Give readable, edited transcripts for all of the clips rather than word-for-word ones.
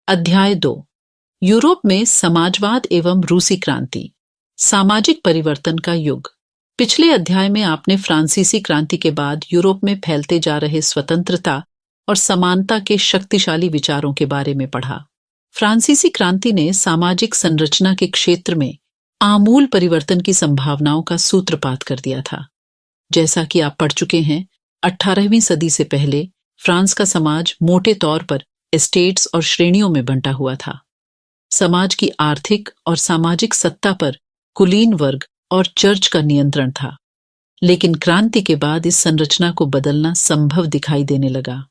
अध्याय 2। यूरोप में समाजवाद एवं रूसी क्रांति, सामाजिक परिवर्तन का युग। पिछले अध्याय में आपने फ्रांसीसी क्रांति के बाद यूरोप में फैलते जा रहे स्वतंत्रता और समानता के शक्तिशाली विचारों के बारे में पढ़ा। फ्रांसीसी क्रांति ने सामाजिक संरचना के क्षेत्र में आमूल परिवर्तन की संभावनाओं का सूत्रपात कर दिया था। जैसा कि आप पढ़ चुके हैं, 18वीं सदी से पहले फ्रांस का समाज मोटे तौर पर एस्टेट्स और श्रेणियों में बंटा हुआ था। समाज की आर्थिक और सामाजिक सत्ता पर कुलीन वर्ग और चर्च का नियंत्रण था। लेकिन क्रांति के बाद इस संरचना को बदलना संभव दिखाई देने लगा।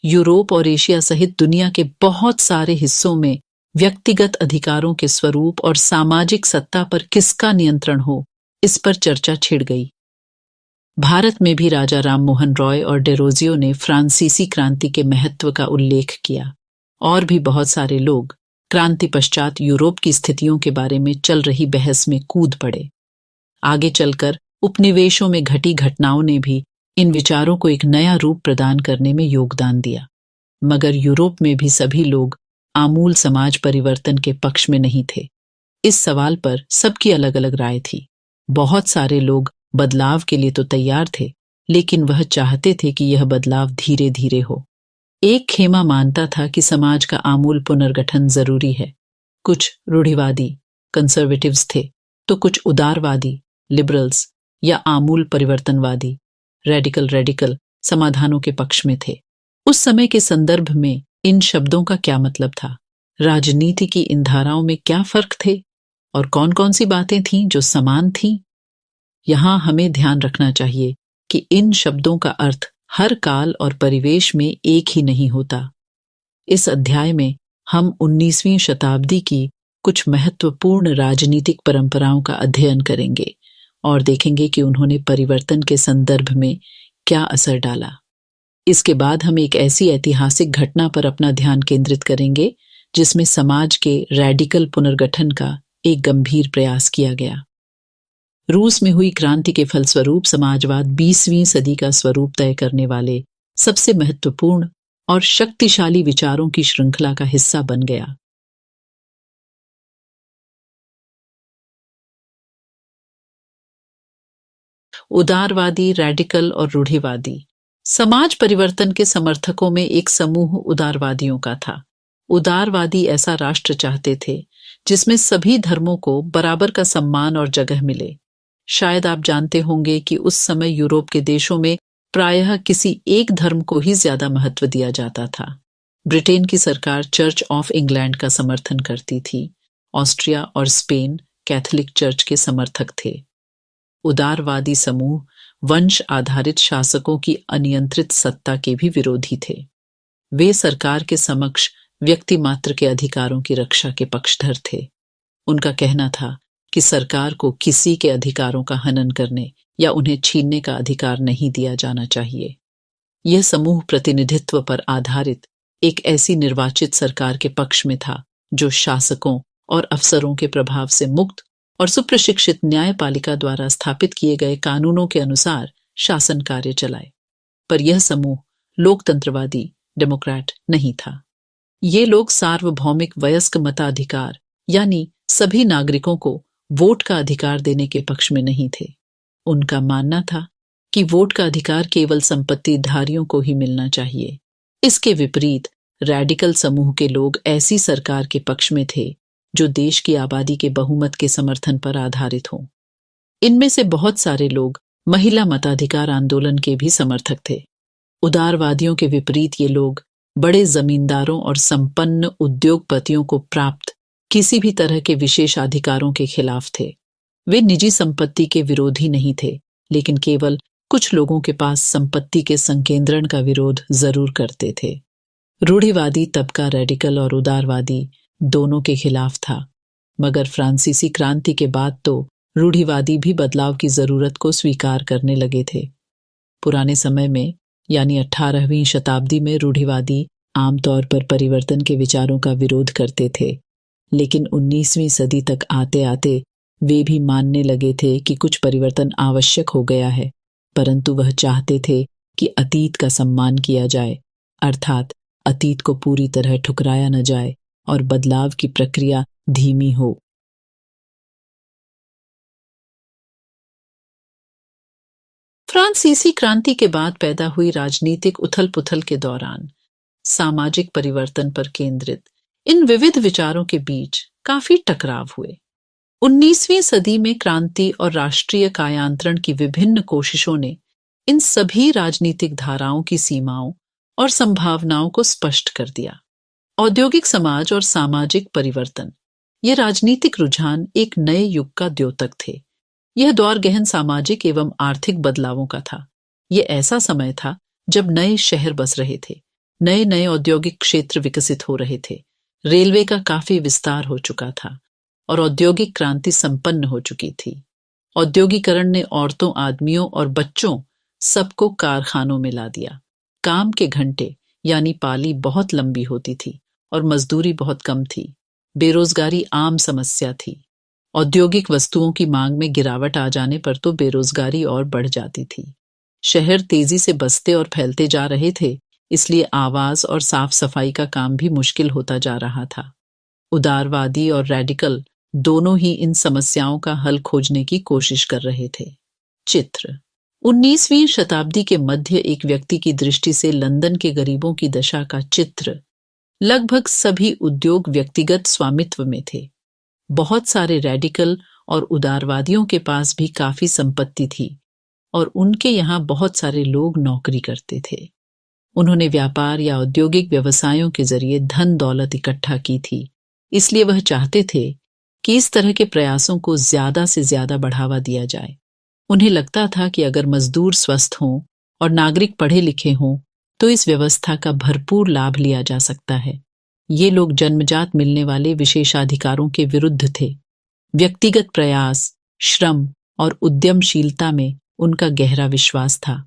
यूरोप और एशिया सहित दुनिया के बहुत सारे हिस्सों में व्यक्तिगत अधिकारों के स्वरूप और सामाजिक सत्ता पर किसका नियंत्रण हो, इस पर चर्चा छिड़ गई। भारत में भी राजा राममोहन रॉय और डेरोजियो ने फ्रांसीसी क्रांति के महत्व का उल्लेख किया, और भी बहुत सारे लोग क्रांति पश्चात यूरोप की स्थितियों के बारे में चल रही बहस में कूद पड़े। आगे चलकर उपनिवेशों में घटी घटनाओं ने भी इन विचारों को एक नया रूप प्रदान करने में योगदान दिया। मगर यूरोप में भी सभी लोग आमूल समाज परिवर्तन के पक्ष में नहीं थे। इस सवाल पर सबकी अलग अलग राय थी। बहुत सारे लोग बदलाव के लिए तो तैयार थे, लेकिन वह चाहते थे कि यह बदलाव धीरे धीरे हो। एक खेमा मानता था कि समाज का आमूल पुनर्गठन जरूरी है। कुछ रूढ़िवादी कंजर्वेटिव्स थे, तो कुछ उदारवादी लिबरल्स या आमूल परिवर्तनवादी रेडिकल समाधानों के पक्ष में थे। उस समय के संदर्भ में इन शब्दों का क्या मतलब था? राजनीति की इन धाराओं में क्या फर्क थे? और कौन कौन सी बातें थीं जो समान थीं? यहां हमें ध्यान रखना चाहिए कि इन शब्दों का अर्थ हर काल और परिवेश में एक ही नहीं होता। इस अध्याय में हम 19वीं शताब्दी की कुछ महत्वपूर्ण राजनीतिक परंपराओं का अध्ययन करेंगे और देखेंगे कि उन्होंने परिवर्तन के संदर्भ में क्या असर डाला। इसके बाद हम एक ऐसी ऐतिहासिक घटना पर अपना ध्यान केंद्रित करेंगे जिसमें समाज के रैडिकल पुनर्गठन का एक गंभीर प्रयास किया गया। रूस में हुई क्रांति के फलस्वरूप समाजवाद 20वीं सदी का स्वरूप तय करने वाले सबसे महत्वपूर्ण और शक्तिशाली विचारों की श्रृंखला का हिस्सा बन गया। उदारवादी, रैडिकल और रूढ़िवादी। समाज परिवर्तन के समर्थकों में एक समूह उदारवादियों का था। उदारवादी ऐसा राष्ट्र चाहते थे जिसमें सभी धर्मों को बराबर का सम्मान और जगह मिले। शायद आप जानते होंगे कि उस समय यूरोप के देशों में प्रायः किसी एक धर्म को ही ज्यादा महत्व दिया जाता था। ब्रिटेन की सरकार चर्च ऑफ इंग्लैंड का समर्थन करती थी। ऑस्ट्रिया और स्पेन कैथोलिक चर्च के समर्थक थे। उदारवादी समूह वंश आधारित शासकों की अनियंत्रित सत्ता के भी विरोधी थे। वे सरकार के समक्ष व्यक्ति मात्र के अधिकारों की रक्षा के पक्षधर थे। उनका कहना था कि सरकार को किसी के अधिकारों का हनन करने या उन्हें छीनने का अधिकार नहीं दिया जाना चाहिए। यह समूह प्रतिनिधित्व पर आधारित एक ऐसी निर्वाचित सरकार के पक्ष में था जो शासकों और अफसरों के प्रभाव से मुक्त और सुप्रशिक्षित न्यायपालिका द्वारा स्थापित किए गए कानूनों के अनुसार शासन कार्य चलाए। पर यह समूह लोकतंत्रवादी डेमोक्रेट नहीं था। ये लोग सार्वभौमिक वयस्क मताधिकार यानी सभी नागरिकों को वोट का अधिकार देने के पक्ष में नहीं थे। उनका मानना था कि वोट का अधिकार केवल संपत्तिधारियों को ही मिलना चाहिए। इसके विपरीत रैडिकल समूह के लोग ऐसी सरकार के पक्ष में थे जो देश की आबादी के बहुमत के समर्थन पर आधारित हो। इनमें से बहुत सारे लोग महिला मताधिकार आंदोलन के भी समर्थक थे। उदारवादियों के विपरीत ये लोग बड़े जमींदारों और संपन्न उद्योगपतियों को प्राप्त किसी भी तरह के विशेष अधिकारों के खिलाफ थे। वे निजी संपत्ति के विरोधी नहीं थे, लेकिन केवल कुछ लोगों के पास संपत्ति के संकेंद्रण का विरोध जरूर करते थे। रूढ़िवादी तबका रेडिकल और उदारवादी दोनों के खिलाफ था। मगर फ्रांसीसी क्रांति के बाद तो रूढ़िवादी भी बदलाव की जरूरत को स्वीकार करने लगे थे। पुराने समय में यानी 18वीं शताब्दी में रूढ़िवादी आमतौर पर परिवर्तन के विचारों का विरोध करते थे, लेकिन 19वीं सदी तक आते आते वे भी मानने लगे थे कि कुछ परिवर्तन आवश्यक हो गया है, परंतु वह चाहते थे कि अतीत का सम्मान किया जाए, अर्थात अतीत को पूरी तरह ठुकराया न जाए और बदलाव की प्रक्रिया धीमी हो। फ्रांसीसी क्रांति के बाद पैदा हुई राजनीतिक उथल-पुथल के दौरान सामाजिक परिवर्तन पर केंद्रित इन विविध विचारों के बीच काफी टकराव हुए। 19वीं सदी में क्रांति और राष्ट्रीय कायांतरण की विभिन्न कोशिशों ने इन सभी राजनीतिक धाराओं की सीमाओं और संभावनाओं को स्पष्ट कर दिया। औद्योगिक समाज और सामाजिक परिवर्तन, ये राजनीतिक रुझान एक नए युग का द्योतक थे। यह दौर गहन सामाजिक एवं आर्थिक बदलावों का था। यह ऐसा समय था जब नए शहर बस रहे थे, नए नए औद्योगिक क्षेत्र विकसित हो रहे थे, रेलवे का काफी विस्तार हो चुका था और औद्योगिक क्रांति संपन्न हो चुकी थी। औद्योगिकरण ने औरतों, आदमियों और बच्चों सबको कारखानों में ला दिया। काम के घंटे यानी पाली बहुत लंबी होती थी और मजदूरी बहुत कम थी। बेरोजगारी आम समस्या थी। औद्योगिक वस्तुओं की मांग में गिरावट आ जाने पर तो बेरोजगारी और बढ़ जाती थी। शहर तेजी से बसते और फैलते जा रहे थे, इसलिए आवास और साफ सफाई का काम भी मुश्किल होता जा रहा था। उदारवादी और रैडिकल दोनों ही इन समस्याओं का हल खोजने की कोशिश कर रहे थे। चित्र 19वीं शताब्दी के मध्य एक व्यक्ति की दृष्टि से लंदन के गरीबों की दशा का चित्र। लगभग सभी उद्योग व्यक्तिगत स्वामित्व में थे। बहुत सारे रैडिकल और उदारवादियों के पास भी काफी संपत्ति थी और उनके यहाँ बहुत सारे लोग नौकरी करते थे। उन्होंने व्यापार या औद्योगिक व्यवसायों के जरिए धन दौलत इकट्ठा की थी, इसलिए वह चाहते थे कि इस तरह के प्रयासों को ज्यादा से ज्यादा बढ़ावा दिया जाए। उन्हें लगता था कि अगर मजदूर स्वस्थ हों और नागरिक पढ़े लिखे हों तो इस व्यवस्था का भरपूर लाभ लिया जा सकता है। ये लोग जन्मजात मिलने वाले विशेषाधिकारों के विरुद्ध थे। व्यक्तिगत प्रयास, श्रम और उद्यमशीलता में उनका गहरा विश्वास था।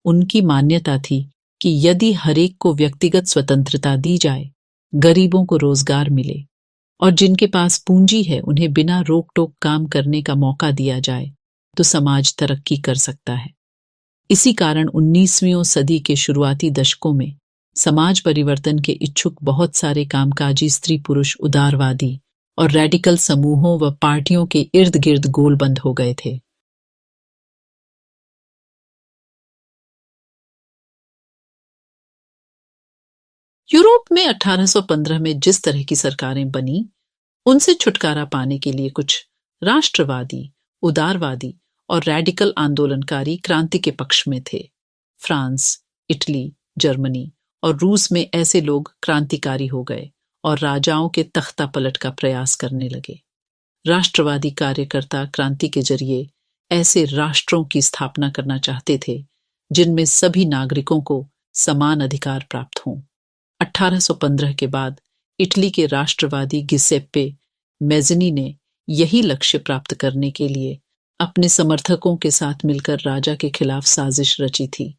उनकी मान्यता थी कि यदि हरेक को व्यक्तिगत स्वतंत्रता दी जाए, गरीबों को रोजगार मिले और जिनके पास पूंजी है उन्हें बिना रोक टोक काम करने का मौका दिया जाए, तो समाज तरक्की कर सकता है। इसी कारण 19वीं सदी के शुरुआती दशकों में समाज परिवर्तन के इच्छुक बहुत सारे कामकाजी स्त्री पुरुष उदारवादी और रैडिकल समूहों व पार्टियों के इर्द गिर्द गोलबंद हो गए थे। यूरोप में 1815 में जिस तरह की सरकारें बनी, उनसे छुटकारा पाने के लिए कुछ राष्ट्रवादी, उदारवादी और रैडिकल आंदोलनकारी क्रांति के पक्ष में थे। फ्रांस, इटली, जर्मनी और रूस में ऐसे लोग क्रांतिकारी हो गए और राजाओं के तख्ता पलट का प्रयास करने लगे। राष्ट्रवादी कार्यकर्ता क्रांति के जरिए ऐसे राष्ट्रों की स्थापना करना चाहते थे जिनमें सभी नागरिकों को समान अधिकार प्राप्त हों। 1815 के बाद इटली के राष्ट्रवादी गिसेप्पे मेज़नी ने यही लक्ष्य प्राप्त करने के लिए अपने समर्थकों के साथ मिलकर राजा के खिलाफ साजिश रची थी।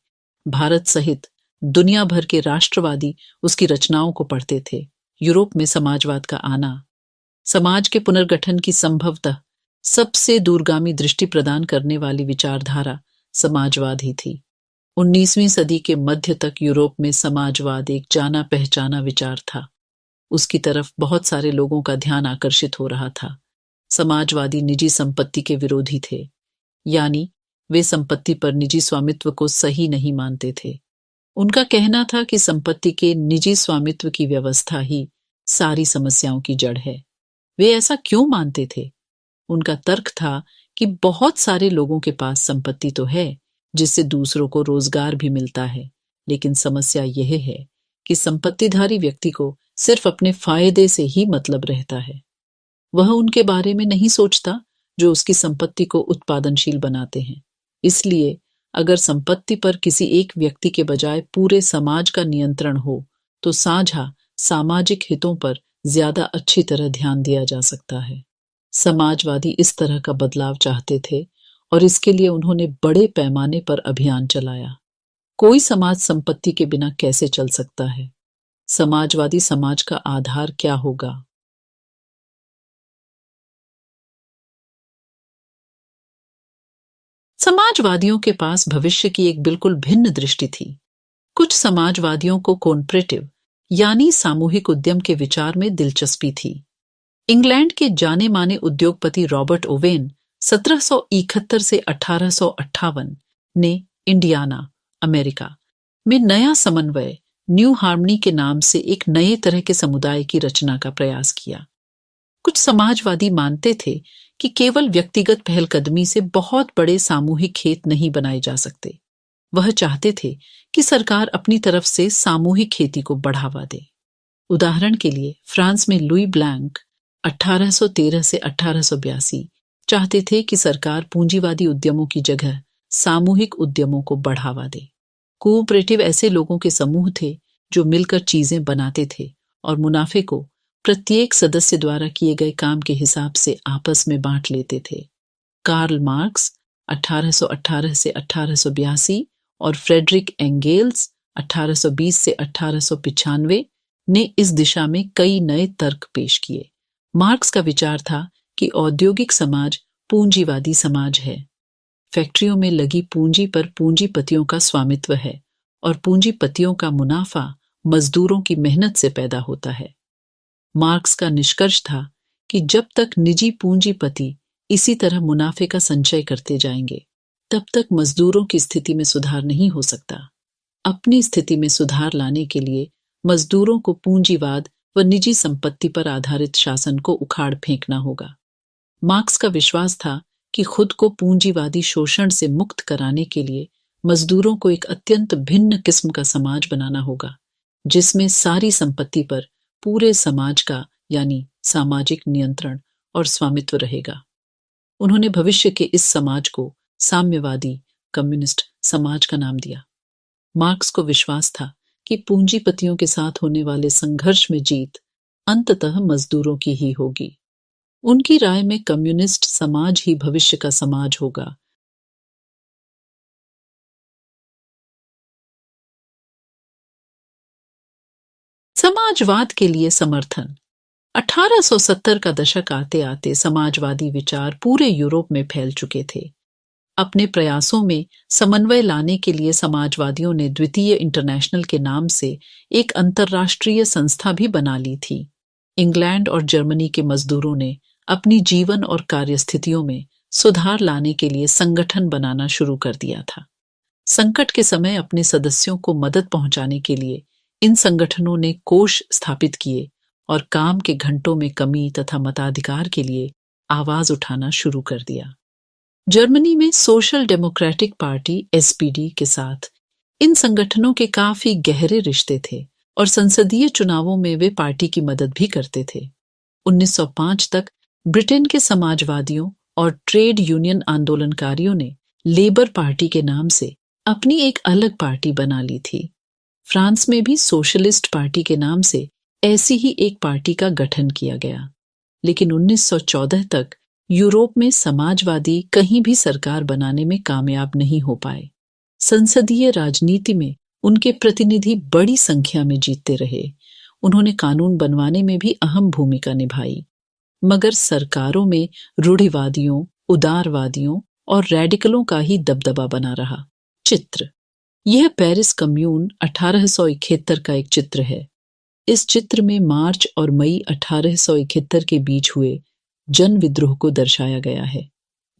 भारत सहित दुनिया भर के राष्ट्रवादी उसकी रचनाओं को पढ़ते थे। यूरोप में समाजवाद का आना समाज के पुनर्गठन की संभवतः सबसे दूरगामी दृष्टि प्रदान करने वाली विचारधारा समाजवाद ही थी। 19वीं सदी के मध्य तक यूरोप में समाजवाद एक जाना पहचाना विचार था। उसकी तरफ बहुत सारे लोगों का ध्यान आकर्षित हो रहा था। समाजवादी निजी संपत्ति के विरोधी थे, यानी वे संपत्ति पर निजी स्वामित्व को सही नहीं मानते थे। उनका कहना था कि संपत्ति के निजी स्वामित्व की व्यवस्था ही सारी समस्याओं की जड़ है। वे ऐसा क्यों मानते थे? उनका तर्क था कि बहुत सारे लोगों के पास संपत्ति तो है जिससे दूसरों को रोजगार भी मिलता है, लेकिन समस्या यह है कि संपत्तिधारी व्यक्ति को सिर्फ अपने फायदे से ही मतलब रहता है। वह उनके बारे में नहीं सोचता जो उसकी संपत्ति को उत्पादनशील बनाते हैं। इसलिए अगर संपत्ति पर किसी एक व्यक्ति के बजाय पूरे समाज का नियंत्रण हो तो साझा सामाजिक हितों पर ज्यादा अच्छी तरह ध्यान दिया जा सकता है। समाजवादी इस तरह का बदलाव चाहते थे और इसके लिए उन्होंने बड़े पैमाने पर अभियान चलाया। कोई समाज संपत्ति के बिना कैसे चल सकता है? समाजवादी समाज का आधार क्या होगा? समाजवादियों के पास भविष्य की एक बिल्कुल भिन्न दृष्टि थी। कुछ समाजवादियों को कोऑपरेटिव यानी सामूहिक उद्यम के विचार में दिलचस्पी थी। इंग्लैंड के जाने माने उद्योगपति रॉबर्ट ओवेन 1771 से 1858 ने इंडियाना, अमेरिका में नया समन्वय न्यू हार्मनी के नाम से एक नए तरह के समुदाय की रचना का प्रयास किया। कुछ समाजवादी मानते थे कि केवल व्यक्तिगत पहलकदमी से बहुत बड़े सामूहिक खेत नहीं बनाए जा सकते। वह चाहते थे कि सरकार अपनी तरफ से सामूहिक खेती को बढ़ावा दे। उदाहरण के लिए फ्रांस में लुई ब्लैंक 1813 से 1882 चाहते थे कि सरकार पूंजीवादी उद्यमों की जगह सामूहिक उद्यमों को बढ़ावा दे। कोऑपरेटिव ऐसे लोगों के समूह थे जो मिलकर चीजें बनाते थे और मुनाफे को प्रत्येक सदस्य द्वारा किए गए काम के हिसाब से आपस में बांट लेते थे। कार्ल मार्क्स 1818 से 1882 और फ्रेडरिक एंगेल्स 1820 से 1895 ने इस दिशा में कई नए तर्क पेश किए। मार्क्स का विचार था कि औद्योगिक समाज पूंजीवादी समाज है। फैक्ट्रियों में लगी पूंजी पर पूंजीपतियों का स्वामित्व है और पूंजीपतियों का मुनाफा मजदूरों की मेहनत से पैदा होता है। मार्क्स का निष्कर्ष था कि जब तक निजी पूंजीपति इसी तरह मुनाफे का संचय करते जाएंगे, तब तक मजदूरों की स्थिति में सुधार नहीं हो सकता। अपनी स्थिति में सुधार लाने के लिए मजदूरों को पूंजीवाद व निजी संपत्ति पर आधारित शासन को उखाड़ फेंकना होगा। मार्क्स का विश्वास था कि खुद को पूंजीवादी शोषण से मुक्त कराने के लिए मजदूरों को एक अत्यंत भिन्न किस्म का समाज बनाना होगा, जिसमें सारी संपत्ति पर पूरे समाज का यानी सामाजिक नियंत्रण और स्वामित्व रहेगा। उन्होंने भविष्य के इस समाज को साम्यवादी कम्युनिस्ट समाज का नाम दिया। मार्क्स को विश्वास था कि पूंजीपतियों के साथ होने वाले संघर्ष में जीत अंततः मजदूरों की ही होगी। उनकी राय में कम्युनिस्ट समाज ही भविष्य का समाज होगा। समाजवाद के लिए समर्थन। 1870 का दशक आते आते समाजवादी विचार पूरे यूरोप में फैल चुके थे। अपने प्रयासों में समन्वय लाने के लिए समाजवादियों ने द्वितीय इंटरनेशनल के नाम से एक अंतर्राष्ट्रीय संस्था भी बना ली थी। इंग्लैंड और जर्मनी के मजदूरों ने अपनी जीवन और कार्यस्थितियों में सुधार लाने के लिए संगठन बनाना शुरू कर दिया था। संकट के समय अपने सदस्यों को मदद पहुंचाने के लिए इन संगठनों ने कोष स्थापित किए और काम के घंटों में कमी तथा मताधिकार के लिए आवाज उठाना शुरू कर दिया। जर्मनी में सोशल डेमोक्रेटिक पार्टी एसपीडी के साथ इन संगठनों के काफी गहरे रिश्ते थे और संसदीय चुनावों में वे पार्टी की मदद भी करते थे। 1905 तक ब्रिटेन के समाजवादियों और ट्रेड यूनियन आंदोलनकारियों ने लेबर पार्टी के नाम से अपनी एक अलग पार्टी बना ली थी। फ्रांस में भी सोशलिस्ट पार्टी के नाम से ऐसी ही एक पार्टी का गठन किया गया। लेकिन 1914 तक यूरोप में समाजवादी कहीं भी सरकार बनाने में कामयाब नहीं हो पाए। संसदीय राजनीति में उनके प्रतिनिधि बड़ी संख्या में जीतते रहे। उन्होंने कानून बनवाने में भी अहम भूमिका निभाई, मगर सरकारों में रूढ़िवादियों, उदारवादियों और रैडिकलों का ही दबदबा बना रहा। चित्र। यह पेरिस कम्यून 1871 का एक चित्र है। इस चित्र में मार्च और मई 1871 के बीच हुए जन विद्रोह को दर्शाया गया है।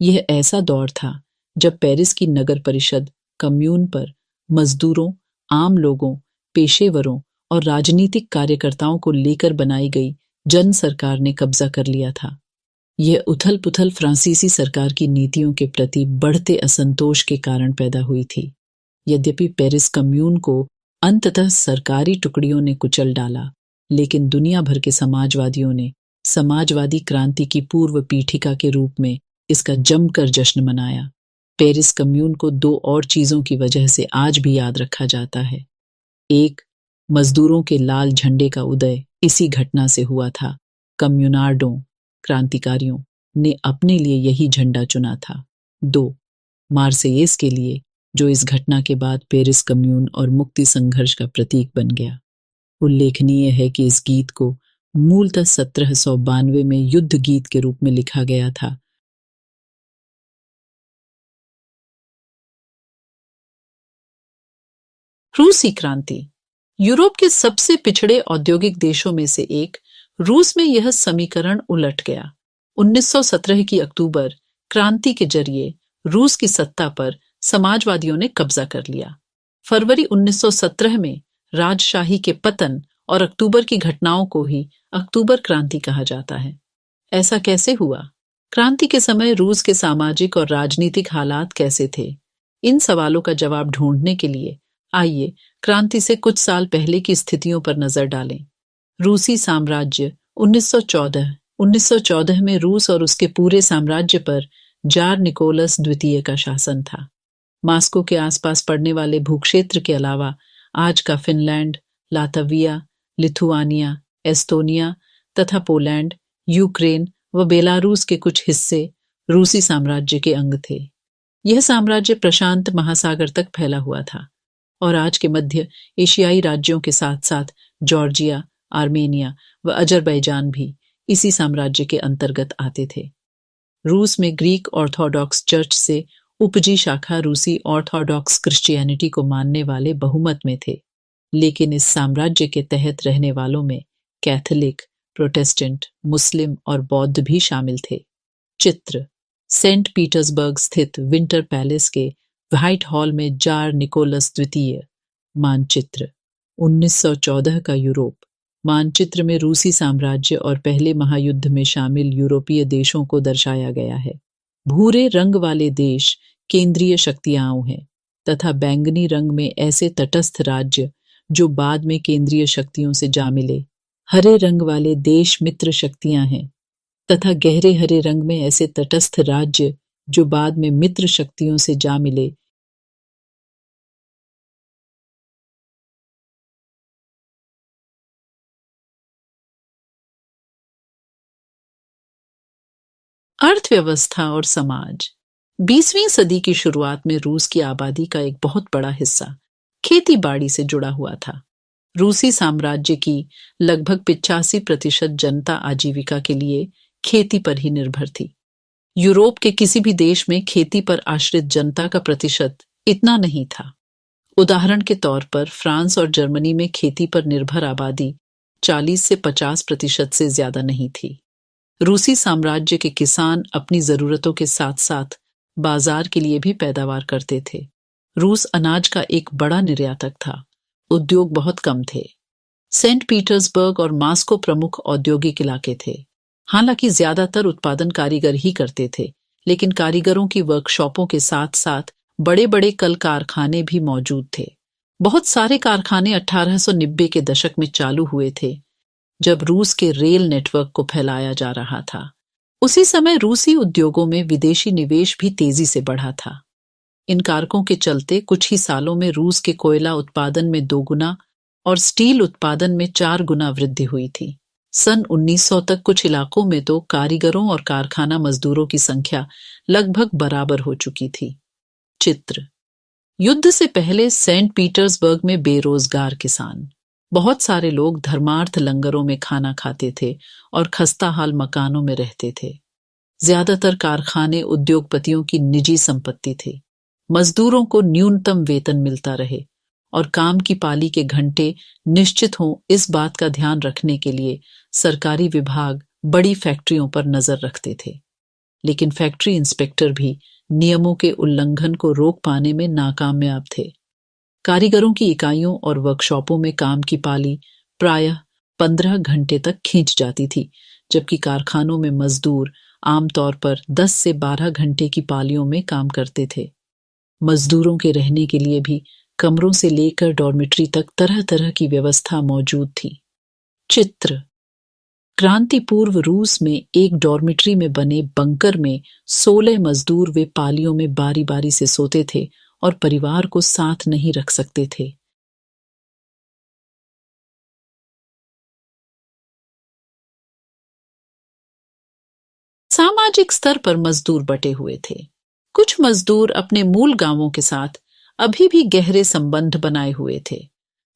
यह ऐसा दौर था जब पेरिस की नगर परिषद कम्यून पर मजदूरों, आम लोगों, पेशेवरों और राजनीतिक कार्यकर्ताओं को लेकर बनाई गई जन सरकार ने कब्जा कर लिया था। यह उथल-पुथल फ्रांसीसी सरकार की नीतियों के प्रति बढ़ते असंतोष के कारण पैदा हुई थी। यद्यपि पेरिस कम्यून को अंततः सरकारी टुकड़ियों ने कुचल डाला, लेकिन दुनिया भर के समाजवादियों ने समाजवादी क्रांति की पूर्व पीठिका के रूप में इसका जमकर जश्न मनाया। पेरिस कम्यून को दो और चीजों की वजह से आज भी याद रखा जाता है। एक, मजदूरों के लाल झंडे का उदय इसी घटना से हुआ था। कम्युनार्डों, क्रांतिकारियों ने अपने लिए यही झंडा चुना था। 2, मार्सेयेस के लिए, जो इस घटना के बाद पेरिस कम्यून और मुक्ति संघर्ष का प्रतीक बन गया। उल्लेखनीय है कि इस गीत को मूलतः 1792 में युद्ध गीत के रूप में लिखा गया था। रूसी क्रांति। यूरोप के सबसे पिछड़े औद्योगिक देशों में से एक रूस में यह समीकरण उलट गया। 1917 की अक्टूबर क्रांति के जरिए रूस की सत्ता पर समाजवादियों ने कब्जा कर लिया। फरवरी 1917 में राजशाही के पतन और अक्टूबर की घटनाओं को ही अक्टूबर क्रांति कहा जाता है। ऐसा कैसे हुआ? क्रांति के समय रूस के सामाजिक और राजनीतिक हालात कैसे थे? इन सवालों का जवाब ढूंढने के लिए आइए क्रांति से कुछ साल पहले की स्थितियों पर नजर डालें। रूसी साम्राज्य 1914 में रूस और उसके पूरे साम्राज्य पर जार निकोलस द्वितीय का शासन था। मास्को के आसपास पड़ने वाले भूक्षेत्र के अलावा आज का फिनलैंड, लातविया, लिथुआनिया, एस्टोनिया तथा पोलैंड, यूक्रेन व बेलारूस के कुछ हिस्से रूसी साम्राज्य के अंग थे। यह साम्राज्य प्रशांत महासागर तक फैला हुआ था और आज के मध्य एशियाई राज्यों के साथ साथ जॉर्जिया, आर्मेनिया व अजरबैजान भी इसी साम्राज्य के अंतर्गत आते थे। रूस में ग्रीक ऑर्थोडॉक्स चर्च से उपजी शाखा रूसी ऑर्थोडॉक्स क्रिश्चियनिटी को मानने वाले बहुमत में थे, लेकिन इस साम्राज्य के तहत रहने वालों में कैथोलिक, प्रोटेस्टेंट, मुस्लिम और बौद्ध भी शामिल थे। चित्र सेंट पीटर्सबर्ग स्थित विंटर पैलेस के व्हाइट हॉल में जार निकोलस द्वितीय। मानचित्र 1914 का यूरोप। मानचित्र में रूसी साम्राज्य और पहले महायुद्ध में शामिल यूरोपीय देशों को दर्शाया गया है। भूरे रंग वाले देश केंद्रीय शक्तियां हैं तथा बैंगनी रंग में ऐसे तटस्थ राज्य जो बाद में केंद्रीय शक्तियों से जा मिले। हरे रंग वाले देश मित्र शक्तियां हैं तथा गहरे हरे रंग में ऐसे तटस्थ राज्य जो बाद में मित्र शक्तियों से जा मिले। अर्थव्यवस्था और समाज। 20वीं सदी की शुरुआत में रूस की आबादी का एक बहुत बड़ा हिस्सा खेती बाड़ी से जुड़ा हुआ था। रूसी साम्राज्य की लगभग 85% जनता आजीविका के लिए खेती पर ही निर्भर थी। यूरोप के किसी भी देश में खेती पर आश्रित जनता का प्रतिशत इतना नहीं था। उदाहरण के तौर पर फ्रांस और जर्मनी में खेती पर निर्भर आबादी 40 से 50% से ज्यादा नहीं थी। रूसी साम्राज्य के किसान अपनी जरूरतों के साथ साथ बाजार के लिए भी पैदावार करते थे। रूस अनाज का एक बड़ा निर्यातक था। उद्योग बहुत कम थे। सेंट पीटर्सबर्ग और मास्को प्रमुख औद्योगिक इलाके थे। हालांकि ज्यादातर उत्पादन कारीगर ही करते थे, लेकिन कारीगरों की वर्कशॉपों के साथ साथ बड़े बड़े कल कारखाने भी मौजूद थे। बहुत सारे कारखाने 1890 के दशक में चालू हुए थे, जब रूस के रेल नेटवर्क को फैलाया जा रहा था। उसी समय रूसी उद्योगों में विदेशी निवेश भी तेजी से बढ़ा था। इन कारकों के चलते कुछ ही सालों में रूस के कोयला उत्पादन में 2 गुना और स्टील उत्पादन में 4 गुना वृद्धि हुई थी। सन 1900 तक कुछ इलाकों में तो कारीगरों और कारखाना मजदूरों की संख्या लगभग बराबर हो चुकी थी। चित्र युद्ध से पहले सेंट पीटर्सबर्ग में बेरोजगार किसान। बहुत सारे लोग धर्मार्थ लंगरों में खाना खाते थे और खस्ताहाल मकानों में रहते थे। ज्यादातर कारखाने उद्योगपतियों की निजी संपत्ति थे। मजदूरों को न्यूनतम वेतन मिलता रहे और काम की पाली के घंटे निश्चित हों, इस बात का ध्यान रखने के लिए सरकारी विभाग बड़ी फैक्ट्रियों पर नजर रखते थे। लेकिन फैक्ट्री इंस्पेक्टर भी नियमों के उल्लंघन को रोक पाने में नाकामयाब थे। कारीगरों की इकाइयों और वर्कशॉपों में काम की पाली प्रायः 15 घंटे तक खींच जाती थी, जबकि कारखानों में मजदूर आमतौर पर 10 से 12 घंटे की पालियों में काम करते थे। मजदूरों के रहने के लिए भी कमरों से लेकर डॉर्मिटरी तक तरह तरह की व्यवस्था मौजूद थी। चित्र क्रांति पूर्व रूस में एक डॉर्मिटरी में बने बंकर में 16 मजदूर वे पालियों में बारी बारी से सोते थे और परिवार को साथ नहीं रख सकते थे। सामाजिक स्तर पर मजदूर बटे हुए थे। कुछ मजदूर अपने मूल गांवों के साथ अभी भी गहरे संबंध बनाए हुए थे।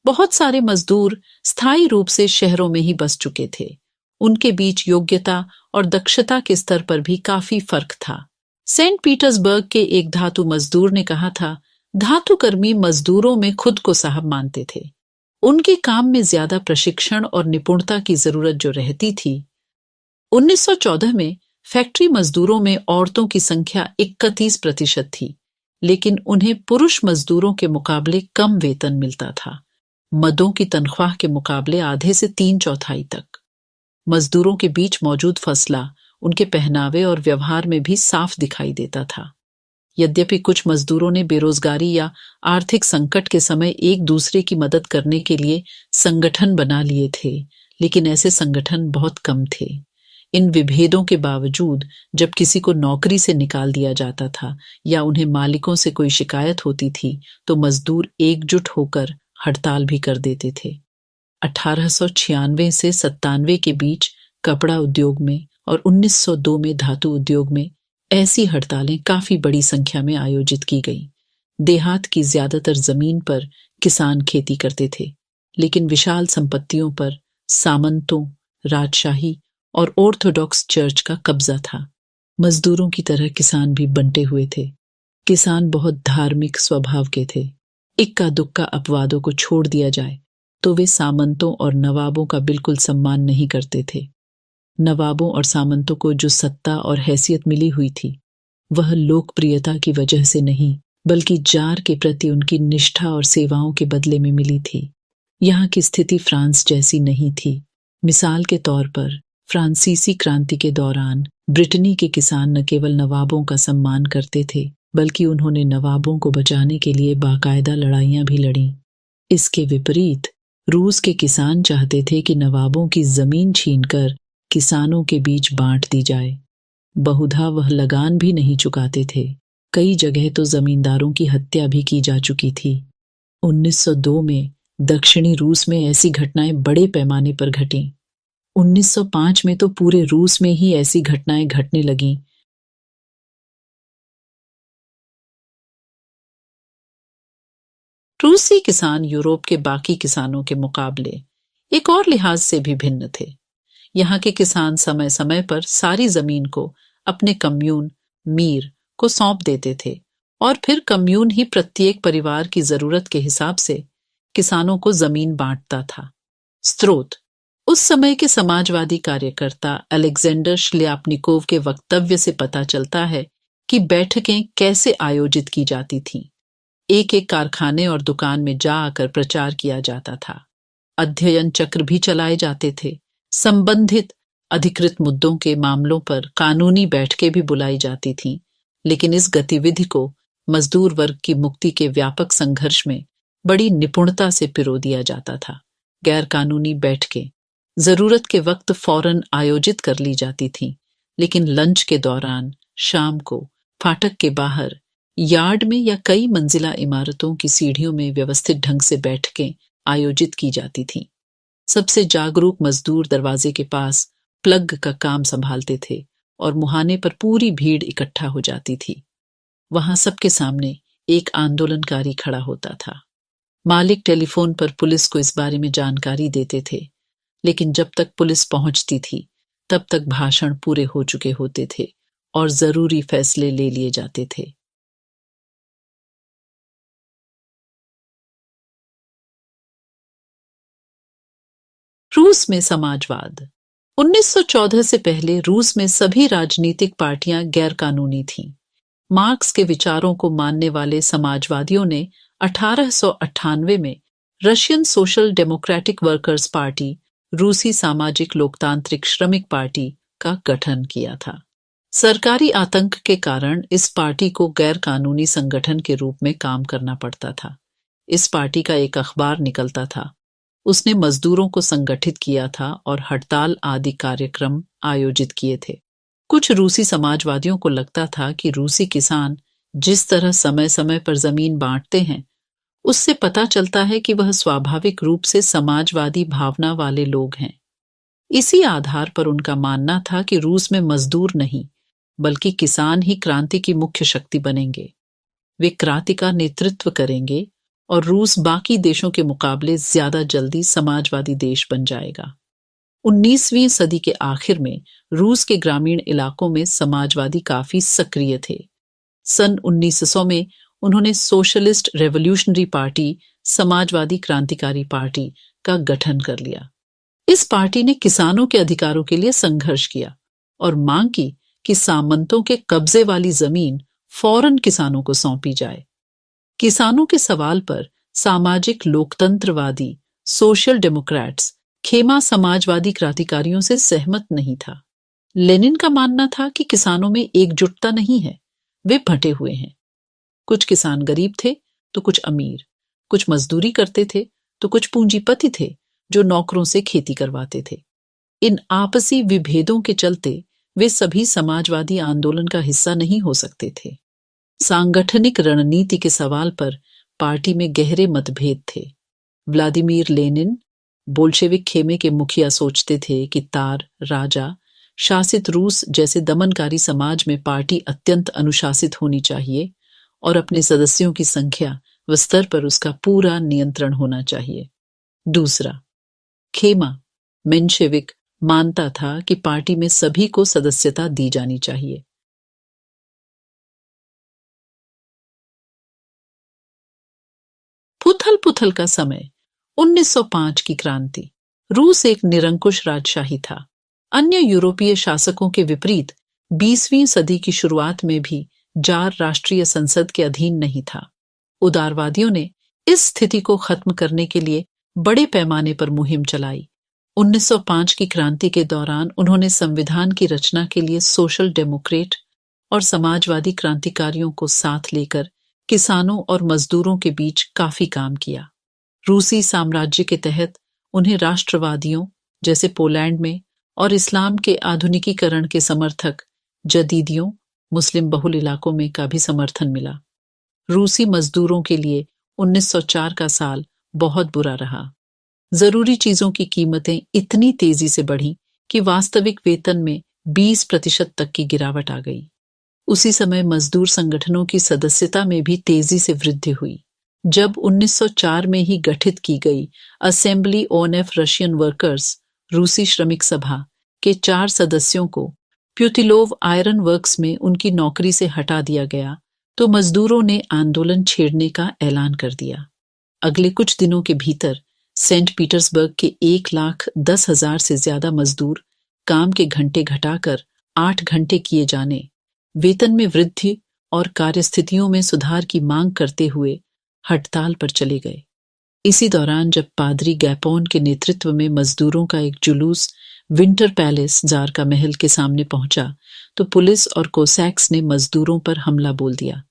बहुत सारे मजदूर स्थायी रूप से शहरों में ही बस चुके थे। उनके बीच योग्यता और दक्षता के स्तर पर भी काफी फर्क था। सेंट पीटर्सबर्ग के एक धातु मजदूर ने कहा था, धातुकर्मी मजदूरों में खुद को साहब मानते थे। उनके काम में ज्यादा प्रशिक्षण और निपुणता की जरूरत जो रहती थी। 1914 में फैक्ट्री मजदूरों में औरतों की संख्या 31% थी, लेकिन उन्हें पुरुष मजदूरों के मुकाबले कम वेतन मिलता था। मदों की तनख्वाह के मुकाबले आधे से 3/4 तक। मजदूरों के बीच मौजूद फसला उनके पहनावे और व्यवहार में भी साफ दिखाई देता था। यद्यपि कुछ मजदूरों ने बेरोजगारी या आर्थिक संकट के समय एक दूसरे की मदद करने के लिए संगठन बना लिए थे, लेकिन ऐसे संगठन बहुत कम थे। इन विभेदों के बावजूद जब किसी को नौकरी से निकाल दिया जाता था या उन्हें मालिकों से कोई शिकायत होती थी, तो मजदूर एकजुट होकर हड़ताल भी कर देते थे। 1896 से 97 के बीच कपड़ा उद्योग में और 1902 में धातु उद्योग में ऐसी हड़तालें काफी बड़ी संख्या में आयोजित की गईं। देहात की ज्यादातर जमीन पर किसान खेती करते थे, लेकिन विशाल संपत्तियों पर सामंतों, राजशाही और ऑर्थोडॉक्स चर्च का कब्जा था। मजदूरों की तरह किसान भी बंटे हुए थे। किसान बहुत धार्मिक स्वभाव के थे। इक्का दुक्का अपवादों को छोड़ दिया जाए तो वे सामंतों और नवाबों का बिल्कुल सम्मान नहीं करते थे। नवाबों और सामंतों को जो सत्ता और हैसियत मिली हुई थी, वह लोकप्रियता की वजह से नहीं, बल्कि जार के प्रति उनकी निष्ठा और सेवाओं के बदले में मिली थी। यहाँ की स्थिति फ्रांस जैसी नहीं थी। मिसाल के तौर पर फ्रांसीसी क्रांति के दौरान ब्रिटेनी के किसान न केवल नवाबों का सम्मान करते थे, बल्कि उन्होंने नवाबों को बचाने के लिए बाकायदा लड़ाइयां भी लड़ीं। इसके विपरीत रूस के किसान चाहते थे कि नवाबों की जमीन छीनकर किसानों के बीच बांट दी जाए। बहुधा वह लगान भी नहीं चुकाते थे। कई जगह तो जमींदारों की हत्या भी की जा चुकी थी। 1902 में दक्षिणी रूस में ऐसी घटनाएं बड़े पैमाने पर घटीं। 1905 में तो पूरे रूस में ही ऐसी घटनाएं घटने लगीं। रूसी किसान यूरोप के बाकी किसानों के मुकाबले एक और लिहाज से भी भिन्न थे। यहाँ के किसान समय समय पर सारी जमीन को अपने कम्यून मीर को सौंप देते थे और फिर कम्यून ही प्रत्येक परिवार की जरूरत के हिसाब से किसानों को जमीन बांटता था। स्रोत: उस समय के समाजवादी कार्यकर्ता अलेक्जेंडर श्लियापनिकोव के वक्तव्य से पता चलता है कि बैठकें कैसे आयोजित की जाती थीं। एक एक कारखाने और दुकान में जा आकर प्रचार किया जाता था। अध्ययन चक्र भी चलाए जाते थे। संबंधित अधिकृत मुद्दों के मामलों पर कानूनी बैठकें भी बुलाई जाती थीं, लेकिन इस गतिविधि को मजदूर वर्ग की मुक्ति के व्यापक संघर्ष में बड़ी निपुणता से पिरो दिया जाता था। गैर कानूनी बैठकें जरूरत के वक्त फौरन आयोजित कर ली जाती थीं, लेकिन लंच के दौरान, शाम को, फाटक के बाहर, यार्ड में या कई मंजिला इमारतों की सीढ़ियों में व्यवस्थित ढंग से बैठकें आयोजित की जाती थीं। सबसे जागरूक मजदूर दरवाजे के पास प्लग का काम संभालते थे और मुहाने पर पूरी भीड़ इकट्ठा हो जाती थी। वहां सबके सामने एक आंदोलनकारी खड़ा होता था। मालिक टेलीफोन पर पुलिस को इस बारे में जानकारी देते थे, लेकिन जब तक पुलिस पहुंचती थी तब तक भाषण पूरे हो चुके होते थे और जरूरी फैसले ले लिए जाते थे। रूस में समाजवाद। 1914 से पहले रूस में सभी राजनीतिक पार्टियां गैर कानूनी थीं। मार्क्स के विचारों को मानने वाले समाजवादियों ने 1898 में Russian social democratic workers party, रूसी सामाजिक लोकतांत्रिक श्रमिक पार्टी का गठन किया था। सरकारी आतंक के कारण इस पार्टी को गैर कानूनी संगठन के रूप में काम करना पड़ता था। इस पार्टी का एक अखबार निकलता था। उसने मजदूरों को संगठित किया था और हड़ताल आदि कार्यक्रम आयोजित किए थे। कुछ रूसी समाजवादियों को लगता था कि रूसी किसान जिस तरह समय समय पर जमीन बांटते हैं, उससे पता चलता है कि वह स्वाभाविक रूप से समाजवादी भावना वाले लोग हैं। इसी आधार पर उनका मानना था कि रूस में मजदूर नहीं, बल्कि किसान ही क्रांति की मुख्य शक्ति बनेंगे। वे क्रांति का नेतृत्व करेंगे और रूस बाकी देशों के मुकाबले ज्यादा जल्दी समाजवादी देश बन जाएगा। 19वीं सदी के आखिर में रूस के ग्रामीण इलाकों में समाजवादी काफी सक्रिय थे। सन 1900 में उन्होंने सोशलिस्ट रेवोल्यूशनरी पार्टी समाजवादी क्रांतिकारी पार्टी का गठन कर लिया। इस पार्टी ने किसानों के अधिकारों के लिए संघर्ष किया और मांग की कि सामंतों के कब्जे वाली जमीन फौरन किसानों को सौंपी जाए। किसानों के सवाल पर सामाजिक लोकतंत्रवादी सोशल डेमोक्रेट्स खेमा समाजवादी क्रांतिकारियों से सहमत नहीं था। लेनिन का मानना था कि किसानों में एकजुटता नहीं है, वे बंटे हुए हैं। कुछ किसान गरीब थे तो कुछ अमीर, कुछ मजदूरी करते थे तो कुछ पूंजीपति थे जो नौकरों से खेती करवाते थे। इन आपसी विभेदों के चलते वे सभी समाजवादी आंदोलन का हिस्सा नहीं हो सकते थे। सांगठनिक रणनीति के सवाल पर पार्टी में गहरे मतभेद थे। व्लादिमीर लेनिन, बोल्शेविक खेमे के मुखिया, सोचते थे कि तार राजा शासित रूस जैसे दमनकारी समाज में पार्टी अत्यंत अनुशासित होनी चाहिए और अपने सदस्यों की संख्या व स्तर पर उसका पूरा नियंत्रण होना चाहिए। दूसरा, खेमा मेंशेविक मानता था कि पार्टी में सभी को सदस्यता दी जानी चाहिए। पुथल पुथल का समय 1905 की क्रांति। रूस एक निरंकुश राजशाही था। अन्य यूरोपीय शासकों के विपरीत 20वीं सदी की शुरुआत में भी जार राष्ट्रीय संसद के अधीन नहीं था। उदारवादियों ने इस स्थिति को खत्म करने के लिए बड़े पैमाने पर मुहिम चलाई। 1905 की क्रांति के दौरान उन्होंने संविधान की रचना के लिए सोशल डेमोक्रेट और समाजवादी क्रांतिकारियों को साथ लेकर किसानों और मजदूरों के बीच काफी काम किया। रूसी साम्राज्य के तहत उन्हें राष्ट्रवादियों जैसे पोलैंड में और इस्लाम के आधुनिकीकरण के समर्थक जदीदियों मुस्लिम बहुल इलाकों में का भी समर्थन मिला। रूसी मजदूरों के लिए 1904 का साल बहुत बुरा रहा। जरूरी चीजों की कीमतें इतनी तेजी से बढ़ी कि वास्तविक वेतन में 20% तक की गिरावट आ गई। उसी समय मजदूर संगठनों की सदस्यता में भी तेजी से वृद्धि हुई। जब 1904 में ही गठित की गई असेंबली ऑफ रशियन वर्कर्स रूसी श्रमिक सभा के 4 सदस्यों को प्यूतिलोव आयरन वर्क्स में उनकी नौकरी से हटा दिया गया तो मजदूरों ने आंदोलन छेड़ने का ऐलान कर दिया। अगले कुछ दिनों के भीतर सेंट पीटर्सबर्ग के 1,10,000 से ज्यादा मजदूर काम के घंटे घटाकर 8 घंटे किए जाने, वेतन में वृद्धि और कार्यस्थितियों में सुधार की मांग करते हुए हड़ताल पर चले गए। इसी दौरान जब पादरी गैपोन के नेतृत्व में मजदूरों का एक जुलूस विंटर पैलेस जार का महल के सामने पहुंचा तो पुलिस और कोसैक्स ने मजदूरों पर हमला बोल दिया।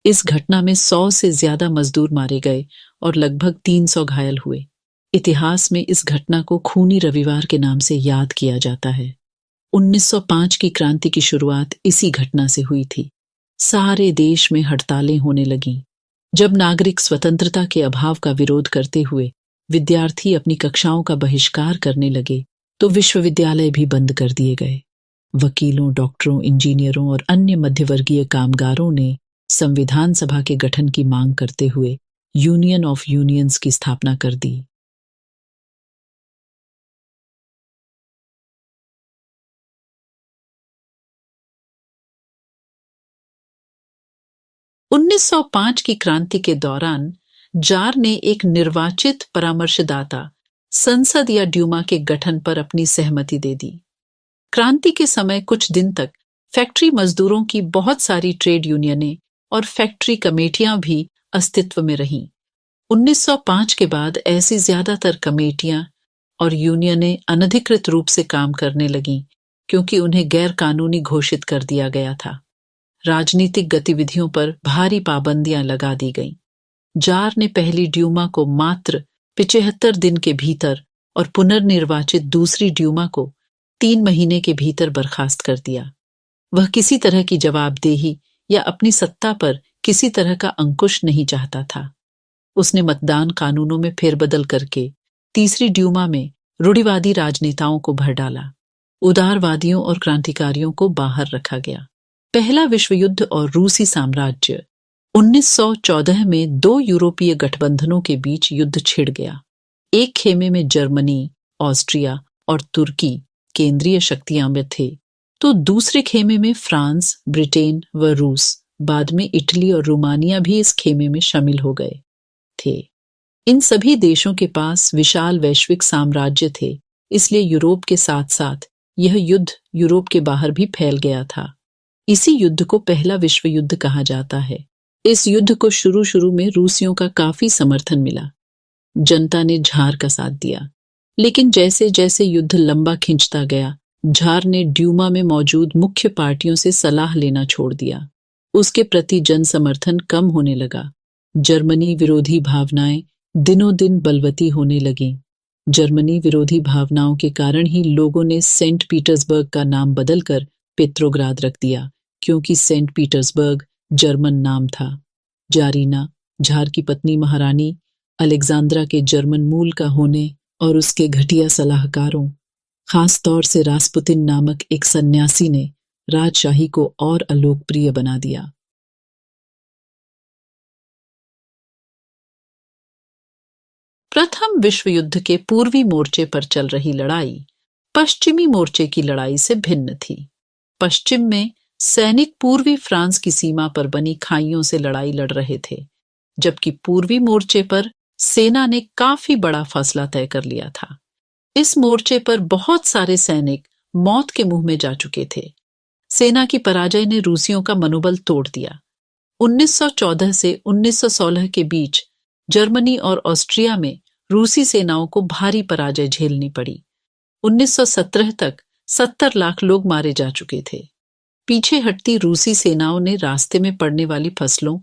इस घटना में 100 से ज्यादा मजदूर मारे गए और लगभग 300 घायल हुए। इतिहास में इस घटना को खूनी रविवार के नाम से याद किया जाता है। 1905 की क्रांति की शुरुआत इसी घटना से हुई थी। सारे देश में हड़तालें होने लगीं। जब नागरिक स्वतंत्रता के अभाव का विरोध करते हुए विद्यार्थी अपनी कक्षाओं का बहिष्कार करने लगे तो विश्वविद्यालय भी बंद कर दिए गए। वकीलों, डॉक्टरों, इंजीनियरों और अन्य मध्यवर्गीय कामगारों ने संविधान सभा के गठन की मांग करते हुए यूनियन ऑफ यूनियंस की स्थापना कर दी। उन्नीस 1905 की क्रांति के दौरान जार ने एक निर्वाचित परामर्शदाता संसद या ड्यूमा के गठन पर अपनी सहमति दे दी। क्रांति के समय कुछ दिन तक फैक्ट्री मजदूरों की बहुत सारी ट्रेड यूनियनें और फैक्ट्री कमेटियां भी अस्तित्व में रहीं। 1905 के बाद ऐसी ज्यादातर कमेटियां और यूनियनें अनधिकृत रूप से काम करने लगीं क्योंकि उन्हें गैर कानूनी घोषित कर दिया गया था। राजनीतिक गतिविधियों पर भारी पाबंदियां लगा दी गईं। जार ने पहली ड्यूमा को मात्र 75 दिन के भीतर और पुनर्निर्वाचित दूसरी ड्यूमा को 3 महीने के भीतर बर्खास्त कर दिया। वह किसी तरह की जवाबदेही या अपनी सत्ता पर किसी तरह का अंकुश नहीं चाहता था। उसने मतदान कानूनों में फेरबदल करके तीसरी ड्यूमा में रूढ़िवादी राजनेताओं को भर डाला। उदारवादियों और क्रांतिकारियों को बाहर रखा गया। पहला विश्व युद्ध और रूसी साम्राज्य। 1914 में 2 यूरोपीय गठबंधनों के बीच युद्ध छिड़ गया। एक खेमे में जर्मनी, ऑस्ट्रिया और तुर्की केंद्रीय शक्तियां में थे तो दूसरे खेमे में फ्रांस, ब्रिटेन व रूस, बाद में इटली और रोमानिया भी इस खेमे में शामिल हो गए थे। इन सभी देशों के पास विशाल वैश्विक साम्राज्य थे, इसलिए यूरोप के साथ साथ यह युद्ध यूरोप के बाहर भी फैल गया था। इसी युद्ध को पहला विश्व युद्ध कहा जाता है। इस युद्ध को शुरू शुरू में रूसियों का काफी समर्थन मिला। जनता ने झार का साथ दिया, लेकिन जैसे जैसे युद्ध लंबा खिंचता गया, झार ने ड्यूमा में मौजूद मुख्य पार्टियों से सलाह लेना छोड़ दिया। उसके प्रति जन समर्थन कम होने लगा। जर्मनी विरोधी भावनाएं दिनों दिन बलवती होने लगीं। जर्मनी विरोधी भावनाओं के कारण ही लोगों ने सेंट पीटर्सबर्ग का नाम बदलकर पेट्रोग्राद रख दिया, क्योंकि सेंट पीटर्सबर्ग जर्मन नाम था। जारीना, झार की पत्नी महारानी अलेक्जेंड्रा के जर्मन मूल का होने और उसके घटिया सलाहकारों, खास तौर से रासपुतिन नामक एक सन्यासी ने राजशाही को और अलोकप्रिय बना दिया। प्रथम विश्व युद्ध के पूर्वी मोर्चे पर चल रही लड़ाई पश्चिमी मोर्चे की लड़ाई से भिन्न थी। पश्चिम में सैनिक पूर्वी फ्रांस की सीमा पर बनी खाइयों से लड़ाई लड़ रहे थे, जबकि पूर्वी मोर्चे पर सेना ने काफी बड़ा फैसला तय कर लिया था। इस मोर्चे पर बहुत सारे सैनिक मौत के मुंह में जा चुके थे। सेना की पराजय ने रूसियों का मनोबल तोड़ दिया। 1914 से 1916 के बीच जर्मनी और ऑस्ट्रिया में रूसी सेनाओं को भारी पराजय झेलनी पड़ी। 1917 तक 70 लाख लोग मारे जा चुके थे। पीछे हटती रूसी सेनाओं ने रास्ते में पड़ने वाली फसलों